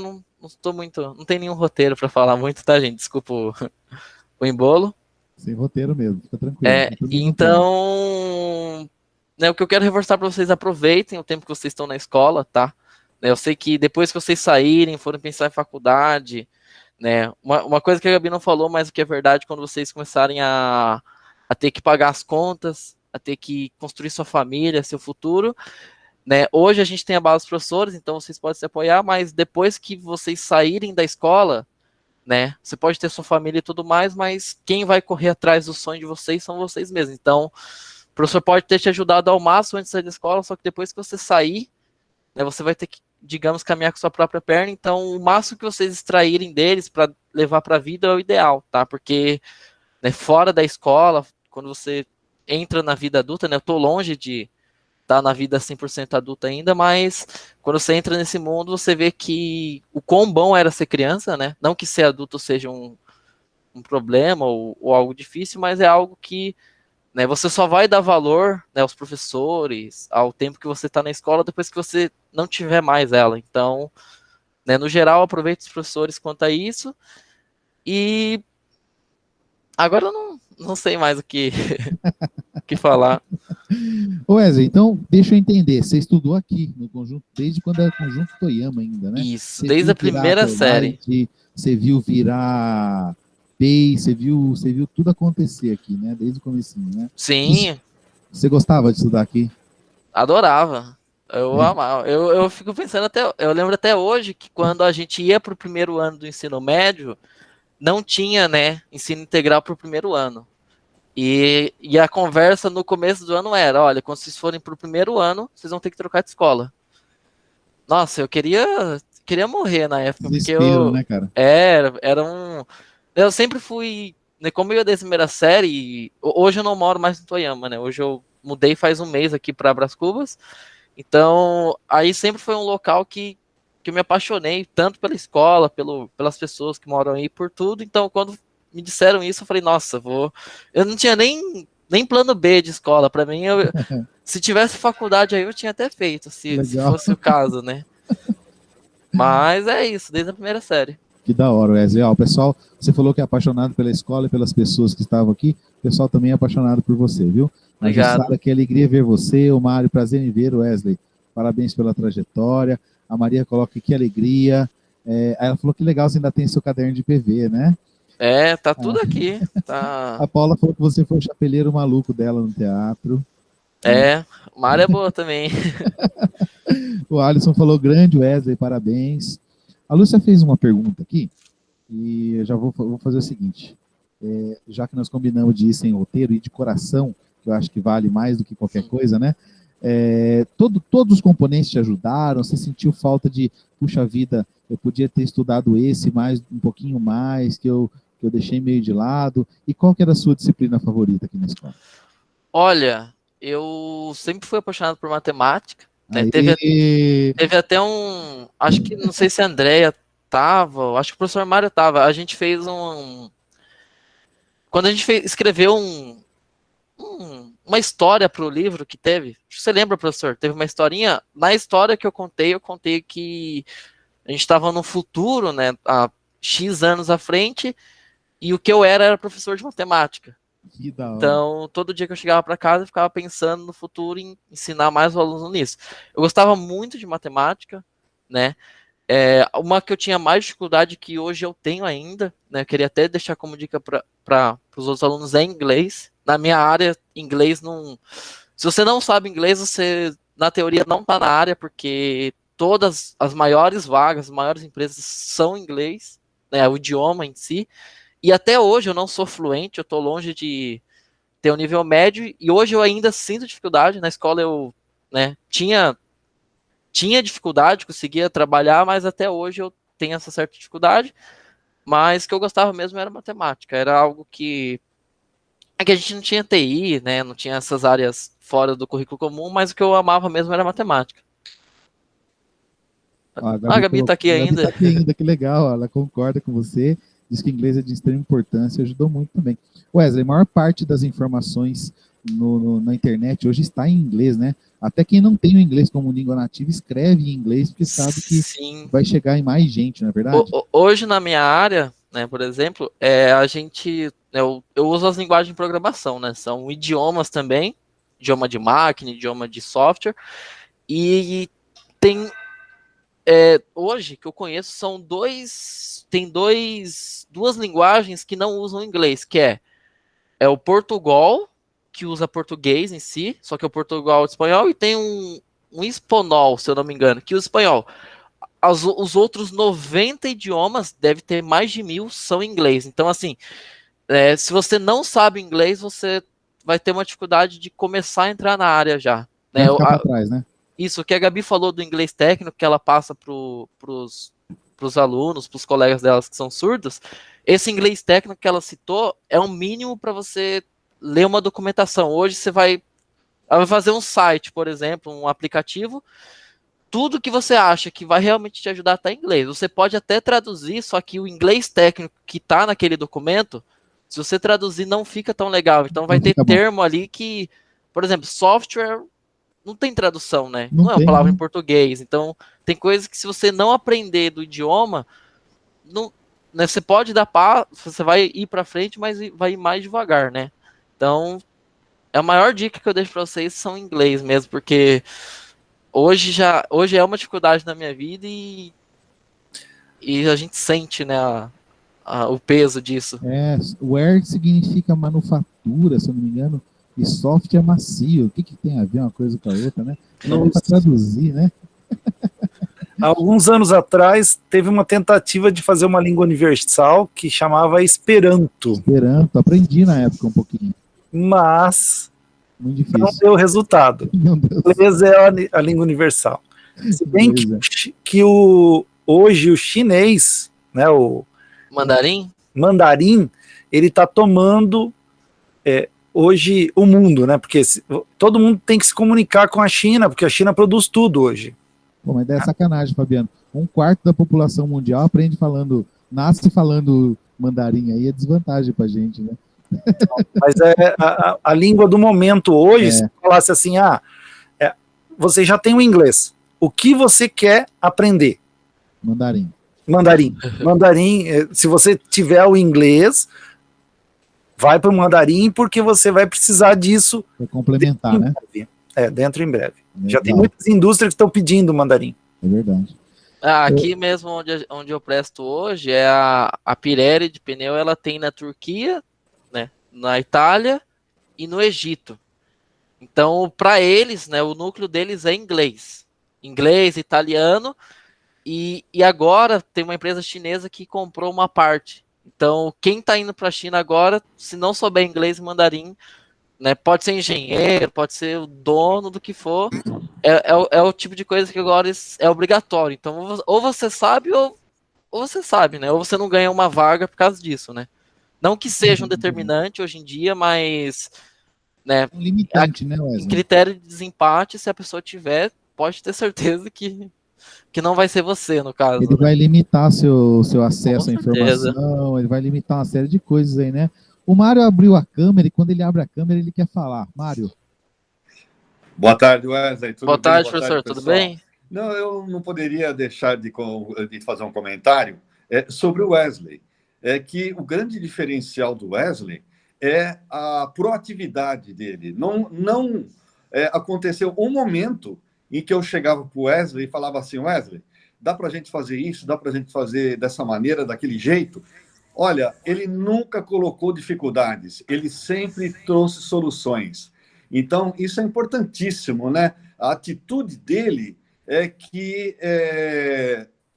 não estou muito, não tem nenhum roteiro para falar muito, tá, gente? Desculpa o embolo.
Sem roteiro mesmo, fica tranquilo.
Então, né, o que eu quero reforçar para vocês, aproveitem o tempo que vocês estão na escola, tá? Eu sei que depois que vocês saírem, forem pensar em faculdade, né? Uma coisa que a Gabi não falou, mas o que é verdade, quando vocês começarem a ter que pagar as contas, a ter que construir sua família, seu futuro, né? Hoje a gente tem a base dos professores, então vocês podem se apoiar, mas depois que vocês saírem da escola, né? Você pode ter sua família e tudo mais, mas quem vai correr atrás do sonho de vocês são vocês mesmos. Então, o professor pode ter te ajudado ao máximo antes de sair da escola, só que depois que você sair, né, você vai ter que, digamos, caminhar com sua própria perna. Então, o máximo que vocês extraírem deles para levar para a vida é o ideal, tá? Porque, né, fora da escola, quando você entra na vida adulta, né, eu tô longe de estar na vida 100% adulta ainda, mas quando você entra nesse mundo, você vê que o quão bom era ser criança, né? Não que ser adulto seja um problema ou algo difícil, mas é algo que, né, você só vai dar valor, né, aos professores, ao tempo que você está na escola, depois que você não tiver mais ela. Então, né, no geral, aproveite os professores quanto a isso. E agora eu não sei mais o que, que falar.
Wesley, então, deixa eu entender, você estudou aqui no conjunto, desde quando era conjunto Toyama ainda, né?
Isso,
Você
desde a primeira série.
Você viu virar PEI, você viu tudo acontecer aqui, né? Desde o comecinho, né?
Sim.
Você gostava de estudar aqui?
Adorava. Eu amava. Eu fico pensando eu lembro até hoje que quando a gente ia para o primeiro ano do ensino médio, não tinha, né, ensino integral para o primeiro ano. E a conversa no começo do ano era, olha, quando vocês forem para o primeiro ano, vocês vão ter que trocar de escola. Nossa, eu queria morrer na época,
Desespero,
porque eu,
né, cara?
era eu sempre fui, né, como eu ia desde a primeira série, hoje eu não moro mais em Toyama, né, hoje eu mudei faz um mês aqui para Brás Cubas, então aí sempre foi um local que eu me apaixonei, tanto pela escola, pelas pessoas que moram aí, por tudo, então quando me disseram isso, eu falei, nossa, eu não tinha nem plano B de escola, para mim, se tivesse faculdade aí, eu tinha até feito, se fosse o caso, né? Mas é isso, desde a primeira série.
Que da hora, Wesley. Ó, o pessoal, você falou que é apaixonado pela escola e pelas pessoas que estavam aqui, o pessoal também é apaixonado por você, viu?
Obrigado.
Que alegria ver você, o Mário, prazer em ver, Wesley. Parabéns pela trajetória. A Maria coloca que alegria. Ela falou que legal, você ainda tem seu caderno de PV, né?
Tá tudo aqui. Tá.
A Paula falou que você foi o chapeleiro maluco dela no teatro.
Uma área boa também.
O Alisson falou, grande Wesley, parabéns. A Lúcia fez uma pergunta aqui, e eu já vou fazer o seguinte, já que nós combinamos de ir sem roteiro e de coração, que eu acho que vale mais do que qualquer coisa, né? Todos os componentes te ajudaram, você sentiu falta de, puxa vida, eu podia ter estudado esse um pouquinho mais, que eu deixei meio de lado, e qual que era a sua disciplina favorita aqui na escola?
Olha, eu sempre fui apaixonado por matemática, né? Teve até acho que, não sei se a Andrea tava, acho que o professor Mário tava, a gente fez quando a gente escreveu uma história para o livro que teve, você lembra, professor? Teve uma historinha, na história que eu contei que a gente estava no futuro, né, há X anos à frente, e o que eu era professor de matemática. Então, todo dia que eu chegava para casa, eu ficava pensando no futuro em ensinar mais os alunos nisso. Eu gostava muito de matemática, né? Uma que eu tinha mais dificuldade, que hoje eu tenho ainda, né? Eu queria até deixar como dica para os outros alunos, é inglês. Na minha área, inglês Se você não sabe inglês, você, na teoria, não está na área, porque todas as maiores vagas, as maiores empresas são em inglês, né, o idioma em si. E até hoje eu não sou fluente, eu estou longe de ter um nível médio, e hoje eu ainda sinto dificuldade. Na escola eu, né, tinha dificuldade, conseguia trabalhar, mas até hoje eu tenho essa certa dificuldade. Mas o que eu gostava mesmo era matemática, era algo que é que a gente não tinha TI, né? Não tinha essas áreas fora do currículo comum, mas o que eu amava mesmo era matemática.
Ó,
A Gabi tá aqui
a Gabi
ainda.
tá aqui ainda, que legal, ela concorda com você, diz que inglês é de extrema importância, ajudou muito também. Wesley, a maior parte das informações na internet hoje está em inglês, né? Até quem não tem o inglês como língua nativa escreve em inglês, porque sabe que
Sim.
vai chegar em mais gente, não é verdade?
Hoje na minha área, né, por exemplo, a gente, eu uso as linguagens de programação, né? São idiomas também, idioma de máquina, idioma de software, e tem hoje que eu conheço são duas linguagens que não usam inglês, que é o Portugal, que usa português em si, só que é o Portugal espanhol, e tem um espanhol, se eu não me engano, que usa espanhol. Os outros 90 idiomas, deve ter mais de 1000, são em inglês. Então, assim, se você não sabe inglês, você vai ter uma dificuldade de começar a entrar na área já.
Vai ficar para trás, né?
Isso que a Gabi falou do inglês técnico, que ela passa para os alunos, para os colegas delas que são surdos, esse inglês técnico que ela citou é um mínimo para você ler uma documentação. Hoje ela vai fazer um site, por exemplo, um aplicativo, tudo que você acha que vai realmente te ajudar está em inglês. Você pode até traduzir, só que o inglês técnico que está naquele documento, se você traduzir, não fica tão legal. Então vai ter termo ali que, por exemplo, software não tem tradução, né? Não é uma palavra em português. Então, tem coisas que se você não aprender do idioma, não, né, você pode dar você vai ir para frente, mas vai ir mais devagar, né? Então, a maior dica que eu deixo para vocês são inglês mesmo, porque hoje é uma dificuldade na minha vida e a gente sente, né, o peso disso.
Ware significa manufatura, se eu não me engano, e soft é macio. O que tem a ver uma coisa com a outra, né? Não para traduzir, né?
Há alguns anos atrás, teve uma tentativa de fazer uma língua universal que chamava Esperanto.
Esperanto, aprendi na época um pouquinho.
Mas
muito difícil.
Não deu resultado. O inglês é a língua universal. Se bem que hoje o chinês, né, o mandarim, ele está tomando hoje o mundo, né? Porque todo mundo tem que se comunicar com a China, porque a China produz tudo hoje.
Pô, mas é sacanagem, Fabiano. 1/4 da população mundial nasce falando mandarim, aí é desvantagem pra gente, né?
Mas a língua do momento hoje, se falasse assim, você já tem o inglês, o que você quer aprender?
Mandarim.
Se você tiver o inglês, vai para o mandarim, porque você vai precisar disso.
Para complementar, né?
Dentro em breve. Já tem muitas indústrias que estão pedindo mandarim.
É verdade.
Aqui mesmo onde eu presto hoje, a Pirelli de pneu, ela tem na Turquia, né, na Itália e no Egito. Então, para eles, né, o núcleo deles é inglês, italiano, e agora tem uma empresa chinesa que comprou uma parte. Então, quem está indo para a China agora, se não souber inglês e mandarim, né, pode ser engenheiro, pode ser o dono do que for, é o tipo de coisa que agora é obrigatório. Então, ou você sabe, ou você sabe, né? Ou você não ganha uma vaga por causa disso, né? Não que seja um determinante hoje em dia, mas, né,
um limitante, né, Wesley?
Em critério de desempate, se a pessoa tiver, pode ter certeza que não vai ser você, no caso.
Ele vai limitar seu acesso à informação, ele vai limitar uma série de coisas aí, né? O Mário abriu a câmera e quando ele abre a câmera, ele quer falar. Mário.
Boa tarde, Wesley.
Boa tarde, professor. Tudo bem?
Não, eu não poderia deixar de fazer um comentário sobre o Wesley. É que o grande diferencial do Wesley é a proatividade dele. Não aconteceu um momento em que eu chegava para o Wesley e falava assim, Wesley, dá para a gente fazer isso, dá para a gente fazer dessa maneira, daquele jeito? Olha, ele nunca colocou dificuldades, ele sempre trouxe soluções. Então, isso é importantíssimo, né? A atitude dele é que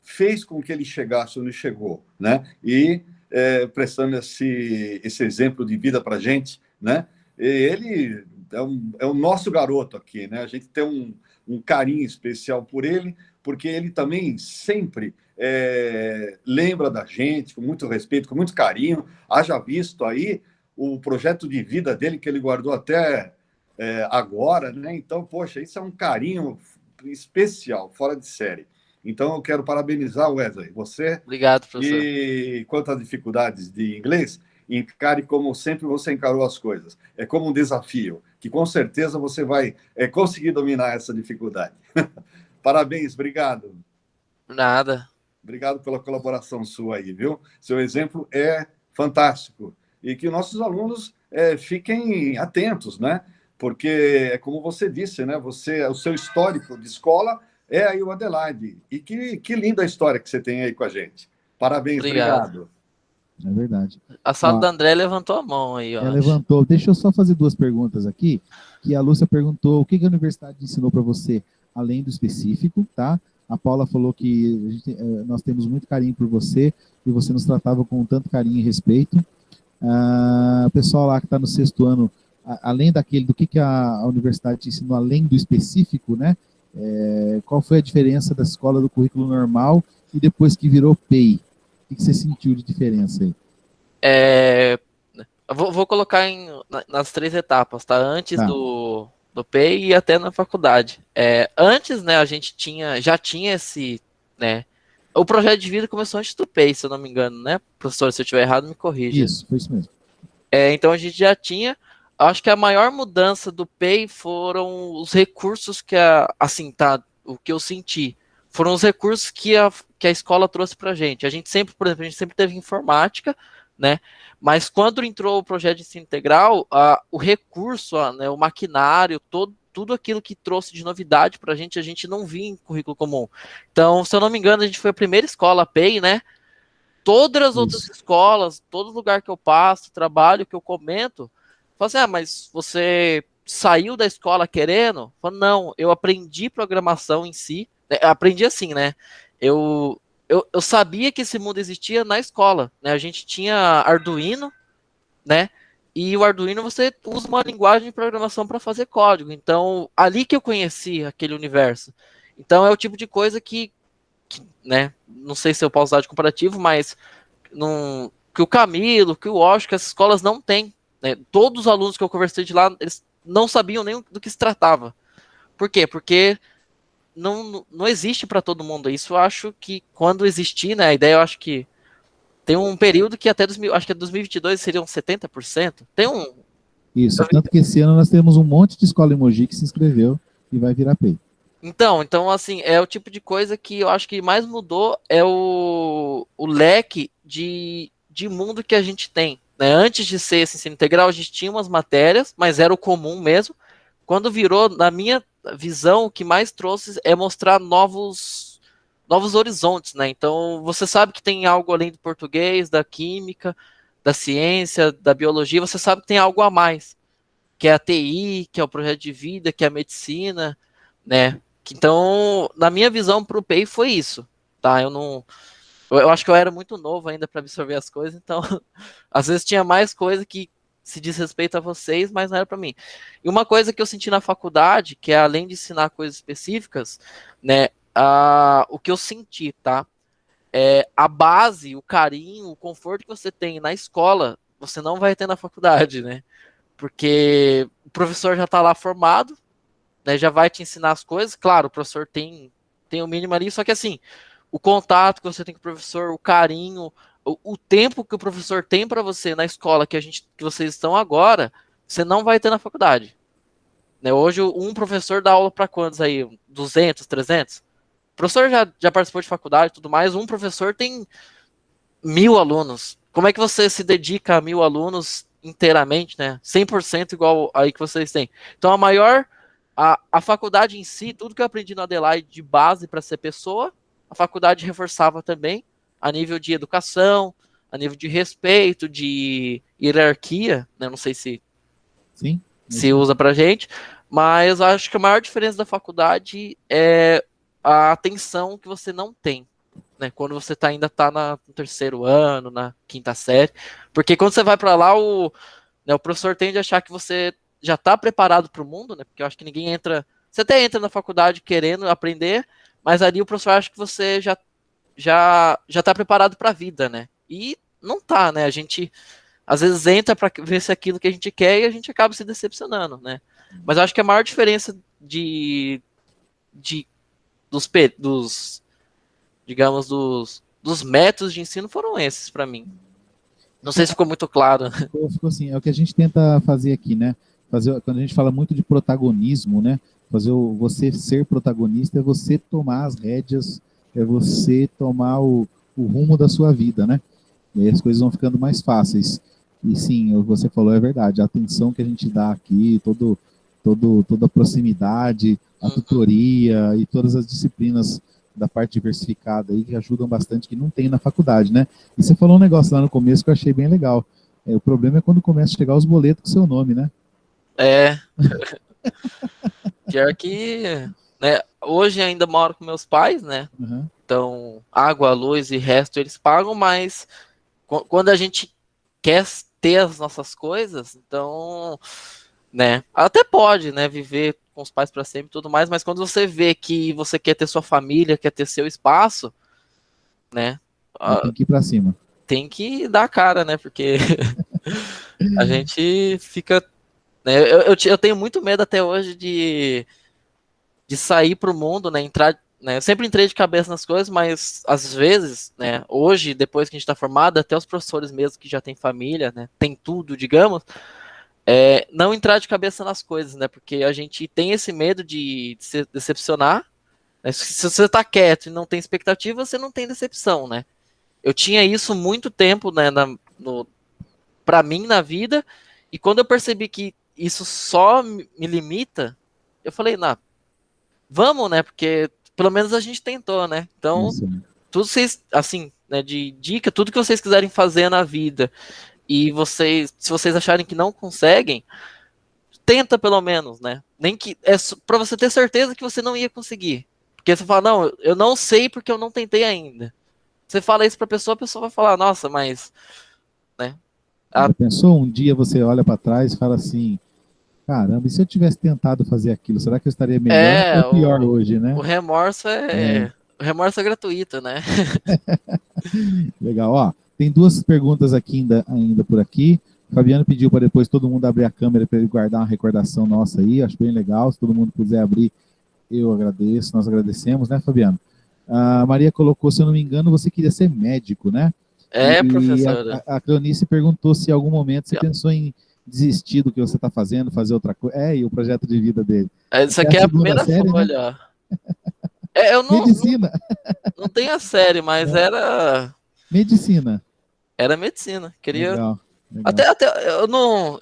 fez com que ele chegasse onde chegou, né? E prestando esse exemplo de vida para a gente, né? Ele é o nosso garoto aqui, né? A gente tem um carinho especial por ele, porque ele também sempre lembra da gente com muito respeito, com muito carinho. Haja visto aí o projeto de vida dele que ele guardou até agora, né? Então, poxa, isso é um carinho especial, fora de série. Então, eu quero parabenizar, Wesley, você.
Obrigado, professor.
E quanto às dificuldades de inglês, encare como sempre você encarou as coisas. É como um desafio, que com certeza você vai conseguir dominar essa dificuldade. Parabéns, obrigado.
Nada.
Obrigado pela colaboração sua aí, viu? Seu exemplo é fantástico. E que nossos alunos fiquem atentos, né? Porque é como você disse, né? O seu histórico de escola é aí o Adelaide. E que linda história que você tem aí com a gente. Parabéns, obrigado.
É verdade.
A sala da André levantou a mão aí, ó.
Ela levantou. Deixa eu só fazer duas perguntas aqui. Que a Lúcia perguntou o que a universidade ensinou para você, além do específico, tá? A Paula falou que nós temos muito carinho por você e você nos tratava com tanto carinho e respeito. O pessoal lá que está no 6º ano, além do que a universidade te ensinou, além do específico, né? Qual foi a diferença da escola do currículo normal e depois que virou PEI? O que você sentiu de diferença aí?
Vou colocar nas 3 etapas, tá? Antes do PEI e até na faculdade. Antes, né, a gente já tinha esse, né? O projeto de vida começou antes do PEI, se eu não me engano, né? Professor, se eu estiver errado, me corrija.
Isso, foi isso mesmo.
Então a gente já tinha. Acho que a maior mudança do PEI foram os recursos o que eu senti. Foram os recursos que a escola trouxe pra gente. A gente sempre, por exemplo, teve informática, né? Mas quando entrou o projeto de ensino integral, o recurso, né, o maquinário, tudo aquilo que trouxe de novidade pra gente, a gente não via em currículo comum. Então, se eu não me engano, a gente foi a primeira escola PEI, né? Todas as outras escolas, todo lugar que eu passo, trabalho que eu comento, falo assim, mas você saiu da escola querendo? Eu falo, não, eu aprendi programação em si, aprendi assim, né? Eu sabia que esse mundo existia na escola, né? A gente tinha Arduino, né? E o Arduino você usa uma linguagem de programação para fazer código. Então, ali que eu conheci aquele universo. Então, é o tipo de coisa que né? Não sei se eu posso usar de comparativo, mas que o Camilo, que o Oscar, que as escolas não têm. Né? Todos os alunos que eu conversei de lá, eles não sabiam nem do que se tratava. Por quê? Porque não existe para todo mundo. Isso eu acho que quando existir, né? A ideia eu acho que tem um período que até acho que 2022 seriam 70%.
Isso, tanto que esse ano nós temos um monte de escola emoji que se inscreveu e vai virar PEI.
Então, assim, é o tipo de coisa que eu acho que mais mudou é o leque de mundo que a gente tem. Né? Antes de ser esse ensino integral, a gente tinha umas matérias, mas era o comum mesmo. Quando virou, na minha visão, o que mais trouxe é mostrar novos horizontes, né? Então, você sabe que tem algo além do português, da química, da ciência, da biologia, você sabe que tem algo a mais, que é a TI, que é o projeto de vida, que é a medicina, né? Então, na minha visão para o PEI foi isso, tá? Eu acho que eu era muito novo ainda para absorver as coisas, então às vezes tinha mais coisa que se diz respeito a vocês, mas não era para mim. E uma coisa que eu senti na faculdade, que é além de ensinar coisas específicas, né, o que eu senti, tá? A base, o carinho, o conforto que você tem na escola, você não vai ter na faculdade, né? Porque o professor já está lá formado, né, já vai te ensinar as coisas. Claro, o professor tem o mínimo ali, só que assim, o contato que você tem com o professor, o carinho, o tempo que o professor tem para você na escola que vocês estão agora, você não vai ter na faculdade. Né, hoje, um professor dá aula para quantos aí? 200, 300? O professor já participou de faculdade e tudo mais, um professor tem 1.000 alunos. Como é que você se dedica a 1.000 alunos inteiramente, né? 100% igual aí que vocês têm. Então, a faculdade em si, tudo que eu aprendi no Adelaide de base para ser pessoa, a faculdade reforçava também a nível de educação, a nível de respeito, de hierarquia, né? Não sei se...
Sim.
se usa pra gente, mas eu acho que a maior diferença da faculdade é a atenção que você não tem, né? Quando você ainda tá no terceiro ano, na quinta série, porque quando você vai para lá, né, o professor tende a achar que você já tá preparado para o mundo, né? Porque eu acho que ninguém entra, você até entra na faculdade querendo aprender, mas ali o professor acha que você já tá preparado para a vida, né? E não tá, né? A gente às vezes entra para ver se é aquilo que a gente quer e a gente acaba se decepcionando, né? Mas eu acho que a maior diferença digamos, dos métodos de ensino foram esses para mim. Não sei se ficou muito claro.
Ficou assim, é o que a gente tenta fazer aqui, né? Quando a gente fala muito de protagonismo, né? Você ser protagonista é você tomar as rédeas, é você tomar o rumo da sua vida, né? E aí as coisas vão ficando mais fáceis. E sim, o que você falou é verdade. A atenção que a gente dá aqui, toda a proximidade, a tutoria e todas as disciplinas da parte diversificada aí que ajudam bastante, que não tem na faculdade, né? E você falou um negócio lá no começo que eu achei bem legal. O problema é quando começa a chegar os boletos com seu nome, né?
É. Pior que, né, hoje ainda moro com meus pais, né?
Uhum.
Então, água, luz e resto eles pagam, mas quando a gente quer ter as nossas coisas, então, né, até pode, né, viver com os pais para sempre e tudo mais, mas quando você vê que você quer ter sua família, quer ter seu espaço, né,
Tem que ir para cima.
tem que dar a cara, né, porque a gente fica, né, eu tenho muito medo até hoje de sair pro mundo, né, entrar, né, eu sempre entrei de cabeça nas coisas, mas às vezes, né, hoje, depois que a gente tá formado, até os professores mesmo que já têm família, né, tem tudo, digamos, não entrar de cabeça nas coisas, né, porque a gente tem esse medo de se decepcionar, né, se você tá quieto e não tem expectativa, você não tem decepção, né. Eu tinha isso muito tempo, né, pra mim na vida, e quando eu percebi que isso só me limita, eu falei, não, vamos, né? Porque pelo menos a gente tentou, né? Então, tudo vocês, assim, né, de dica, tudo que vocês quiserem fazer na vida e se vocês acharem que não conseguem, tenta pelo menos, né? Nem que para você ter certeza que você não ia conseguir. Porque você fala, não, eu não sei porque eu não tentei ainda. Você fala isso pra pessoa, a pessoa vai falar, nossa, mas, né?
Já pensou um dia você olha para trás e fala assim, caramba, e se eu tivesse tentado fazer aquilo, será que eu estaria melhor ou pior hoje, né?
O remorso o remorso é gratuito, né?
Legal, ó. Tem duas perguntas aqui ainda por aqui. O Fabiano pediu para depois todo mundo abrir a câmera para ele guardar uma recordação nossa aí. Acho bem legal. Se todo mundo puder abrir, eu agradeço. Nós agradecemos, né, Fabiano? A Maria colocou, se eu não me engano, você queria ser médico, né?
Professora.
A Cleonice perguntou se em algum momento você pensou em desistir do que você está fazendo, fazer outra coisa. E o projeto de vida dele.
Isso aqui é a primeira série, folha, né? Eu não,
medicina.
Não tem a série, mas era...
Medicina.
Era medicina. Queria...
Legal.
Até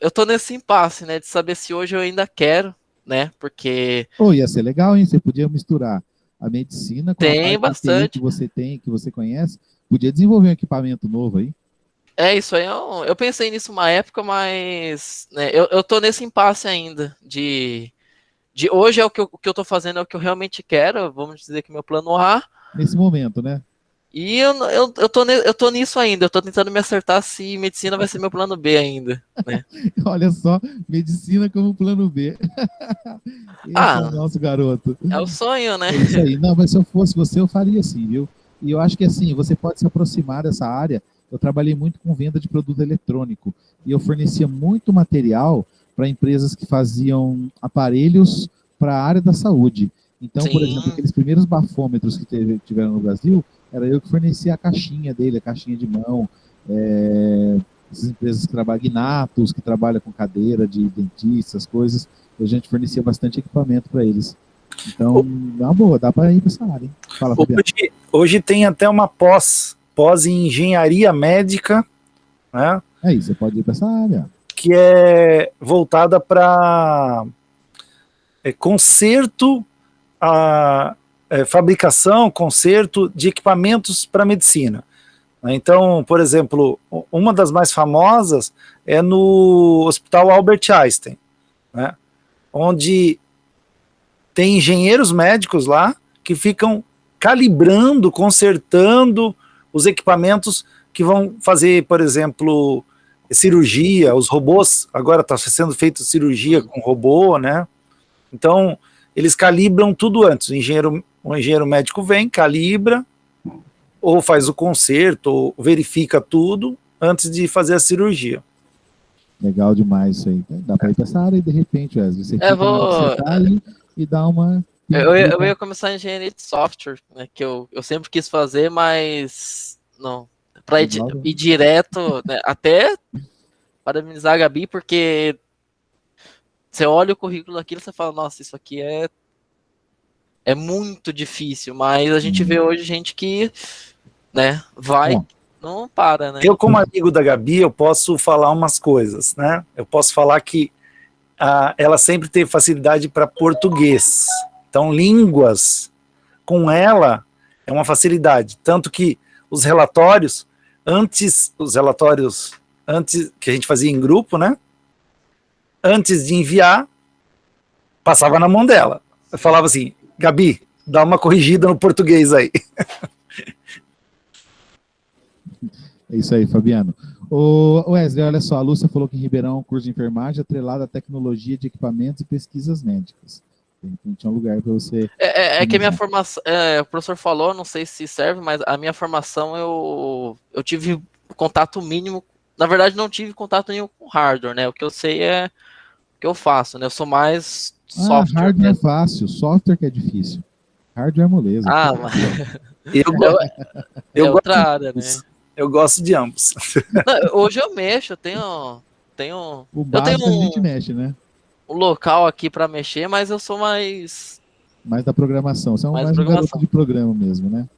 eu tô nesse impasse, né, de saber se hoje eu ainda quero, né, porque...
Ia ser legal, hein? Você podia misturar a medicina com
tem
a parte
bastante
que você tem, que você conhece. Podia desenvolver um equipamento novo aí.
Isso aí, eu pensei nisso uma época, mas, né, eu tô nesse impasse ainda, de hoje é o que eu tô fazendo, é o que eu realmente quero, vamos dizer que meu plano A.
Nesse momento, né?
E eu tô nisso ainda, eu tô tentando me acertar se medicina vai ser meu plano B ainda, né?
Olha só, medicina como plano B. Esse é o nosso garoto.
É o sonho, né?
É isso aí. Não, mas se eu fosse você, eu faria assim, viu? E eu acho que assim, você pode se aproximar dessa área. Eu trabalhei muito com venda de produto eletrônico e eu fornecia muito material para empresas que faziam aparelhos para a área da saúde. Então,
Sim.
Por exemplo, aqueles primeiros bafômetros que tiveram no Brasil, era eu que fornecia a caixinha dele, a caixinha de mão. Essas empresas que trabalham, Gnatos, que trabalham com cadeira de dentista, as coisas, a gente fornecia bastante equipamento para eles. Então, dá uma boa, dá para ir para essa área. Hein? Fala, Fabiano.
Hoje tem até uma pós em engenharia médica, né?
Você pode ir para essa área.
Que é voltada para conserto, fabricação, conserto de equipamentos para medicina. Então, por exemplo, uma das mais famosas é no Hospital Albert Einstein. né? Onde tem engenheiros médicos lá que ficam calibrando, consertando os equipamentos que vão fazer, por exemplo, cirurgia. Os robôs, agora está sendo feita cirurgia com robô, né? Então, eles calibram tudo antes. O engenheiro médico vem, calibra, ou faz o conserto, ou verifica tudo antes de fazer a cirurgia.
Legal demais isso aí. Dá para ir para essa área e de repente, Wesley, você fica você tá ali e dá uma...
Eu ia começar a engenharia de software, né, que eu sempre quis fazer, mas não. Para ir direto, né, até parabenizar a Gabi, porque você olha o currículo daquilo e você fala, nossa, isso aqui é muito difícil, mas a gente vê hoje gente que, né, vai, não para, né?
Eu, como amigo da Gabi, eu posso falar umas coisas, né? Eu posso falar que ela sempre teve facilidade para português. Então, línguas, com ela, é uma facilidade. Tanto que os relatórios, antes que a gente fazia em grupo, né? Antes de enviar, passava na mão dela. Eu falava assim, Gabi, dá uma corrigida no português aí.
É isso aí, Fabiano. O Wesley, olha só, a Lúcia falou que em Ribeirão é um curso de enfermagem atrelado à tecnologia de equipamentos e pesquisas médicas. Então tinha um lugar para você...
que a minha formação, o professor falou, não sei se serve, mas a minha formação eu tive contato mínimo, na verdade não tive contato nenhum com hardware, né? O que eu sei é o que eu faço, né? Eu sou mais software.
Hardware é fácil, software que é difícil. Hardware é moleza.
Mas...
eu
outra área, né?
Eu gosto de ambos.
Não, hoje eu mexo, eu tenho
o básico a gente mexe, né?
Um local aqui para mexer, mas eu sou mais
da programação. Você é mais um garoto de programa mesmo, né?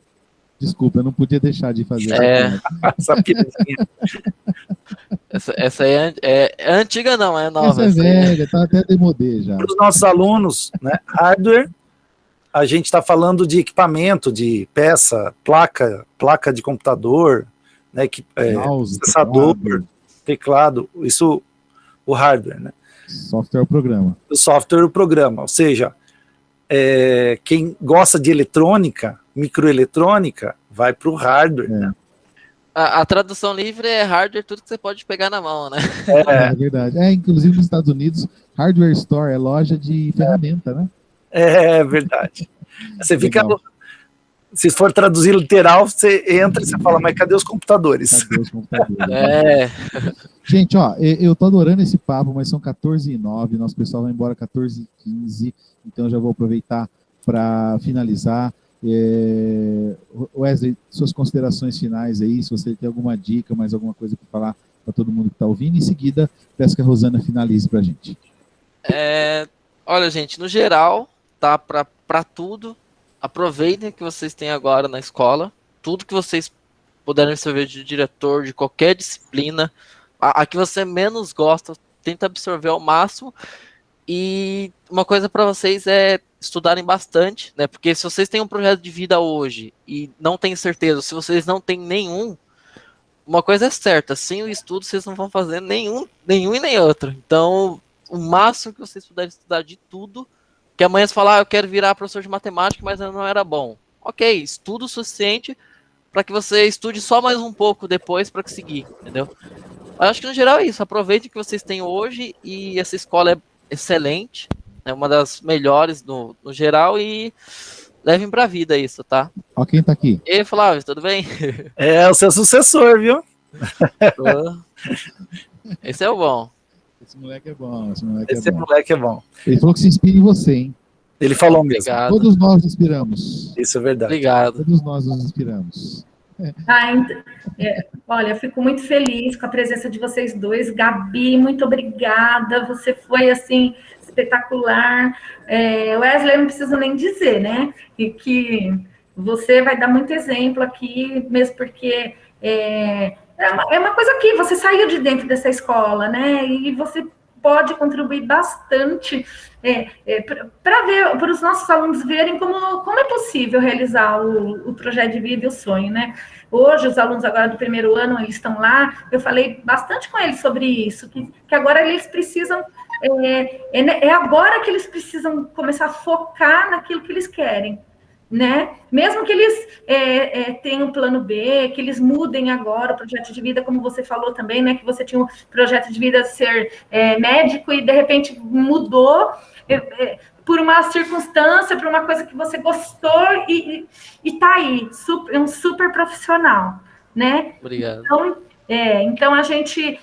Desculpa, eu não podia deixar de fazer.
Essa aí é antiga, não, é nova.
Essa é velha, tá até demodê já.
Para os nossos alunos, né, hardware, a gente está falando de equipamento, de peça, placa de computador, né,
mouse,
processador, teclado, isso, o hardware, né?
Software é o programa.
O software é o programa, ou seja, quem gosta de eletrônica, microeletrônica, vai para o hardware, né?
A tradução livre é hardware, tudo que você pode pegar na mão, né?
É verdade. Inclusive nos Estados Unidos, hardware store é loja de ferramenta, né?
É verdade. Você fica... Se for traduzir literal, você entra e você fala, mas cadê os computadores?
Cadê os computadores? Gente, ó, eu tô adorando esse papo, mas são 14h09, nosso pessoal vai embora 14h15, então eu já vou aproveitar para finalizar. Wesley, suas considerações finais aí, se você tem alguma dica, mais alguma coisa para falar para todo mundo que está ouvindo, em seguida, peço que a Rosana finalize para a gente.
Olha, gente, no geral, tá para tudo. Aproveitem que vocês têm agora na escola, tudo que vocês puderem receber de diretor, de qualquer disciplina, a que você menos gosta, tenta absorver ao máximo. E uma coisa para vocês é estudarem bastante, né? Porque se vocês têm um projeto de vida hoje e não têm certeza, se vocês não têm nenhum, uma coisa é certa, sem o estudo vocês não vão fazer nenhum e nem outro. Então, o máximo que vocês puderem estudar de tudo, que amanhã você falar, eu quero virar professor de matemática, mas eu não era bom. Ok, estudo o suficiente para que você estude só mais um pouco depois para seguir, entendeu? Eu acho que no geral é isso, aproveite o que vocês têm hoje e essa escola é excelente, é uma das melhores no geral e levem pra vida isso, tá?
Ó quem tá aqui.
E aí, Flávio, tudo bem?
É o seu sucessor, viu?
Esse é o bom.
Esse moleque é bom,
esse moleque é bom.
Ele falou que se inspira em você, hein?
Ele falou mesmo.
Obrigado.
Todos nós nos inspiramos.
Isso é verdade.
Obrigado.
Todos nós nos inspiramos.
Olha, eu fico muito feliz com a presença de vocês dois. Gabi, muito obrigada. Você foi, assim, espetacular. Wesley, eu não preciso nem dizer, né? E que você vai dar muito exemplo aqui, mesmo porque é uma coisa que você saiu de dentro dessa escola, né? E você pode contribuir bastante para os nossos alunos verem como é possível realizar o projeto de vida e o sonho, né? Hoje, os alunos agora do primeiro ano, eles estão lá, eu falei bastante com eles sobre isso, que agora eles precisam é agora que eles precisam começar a focar naquilo que eles querem, né? Mesmo que eles tenham um plano B, que eles mudem agora o projeto de vida, como você falou também, né? Que você tinha um projeto de vida de ser médico e de repente mudou por uma circunstância, por uma coisa que você gostou e tá aí, um super profissional, né?
Obrigado.
Então a gente,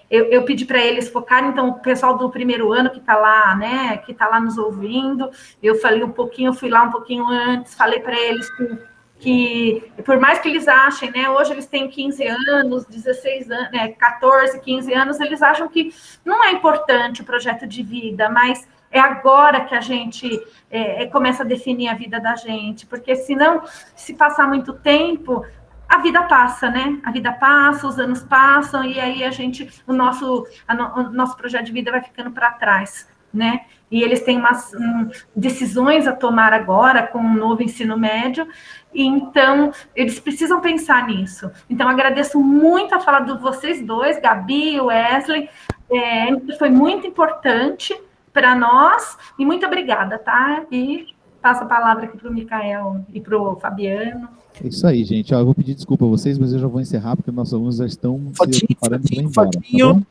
eu pedi para eles focarem, então o pessoal do primeiro ano que está lá, né, que está lá nos ouvindo, eu falei um pouquinho, eu fui lá um pouquinho antes, falei para eles que por mais que eles achem, né, hoje eles têm 15 anos, 16 anos, 14, 15 anos, eles acham que não é importante o projeto de vida, mas é agora que a gente começa a definir a vida da gente, porque senão, se passar muito tempo, a vida passa, né? A vida passa, os anos passam, e aí o nosso projeto de vida vai ficando para trás, né? E eles têm umas decisões a tomar agora com o novo ensino médio, e então eles precisam pensar nisso. Então, agradeço muito a fala de vocês dois, Gabi e Wesley, foi muito importante para nós, e muito obrigada, tá? E passo a palavra aqui para o Micael e para o Fabiano.
É isso aí, gente. Eu vou pedir desculpa a vocês, mas eu já vou encerrar, porque nossos alunos já estão se preparando para ir embora. Tá bom?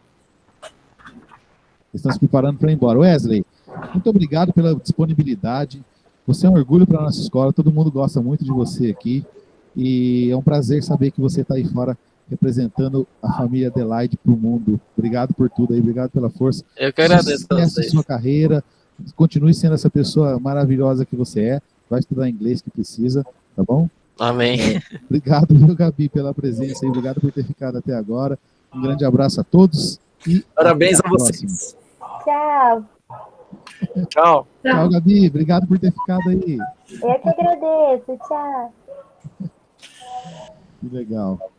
Estão se preparando para ir embora. Wesley, muito obrigado pela disponibilidade. Você é um orgulho para a nossa escola, todo mundo gosta muito de você aqui. E é um prazer saber que você está aí fora representando a família Adelaide para o mundo. Obrigado por tudo aí, obrigado pela força.
Eu que agradeço a vocês.
Sucesso sua carreira, continue sendo essa pessoa maravilhosa que você é. Vai estudar inglês que precisa, tá bom?
Amém.
Obrigado, viu, Gabi, pela presença e obrigado por ter ficado até agora. Um grande abraço a todos. E
parabéns a vocês.
Tchau.
Tchau.
Tchau, Gabi. Obrigado por ter ficado aí.
Eu que agradeço. Tchau.
Que legal.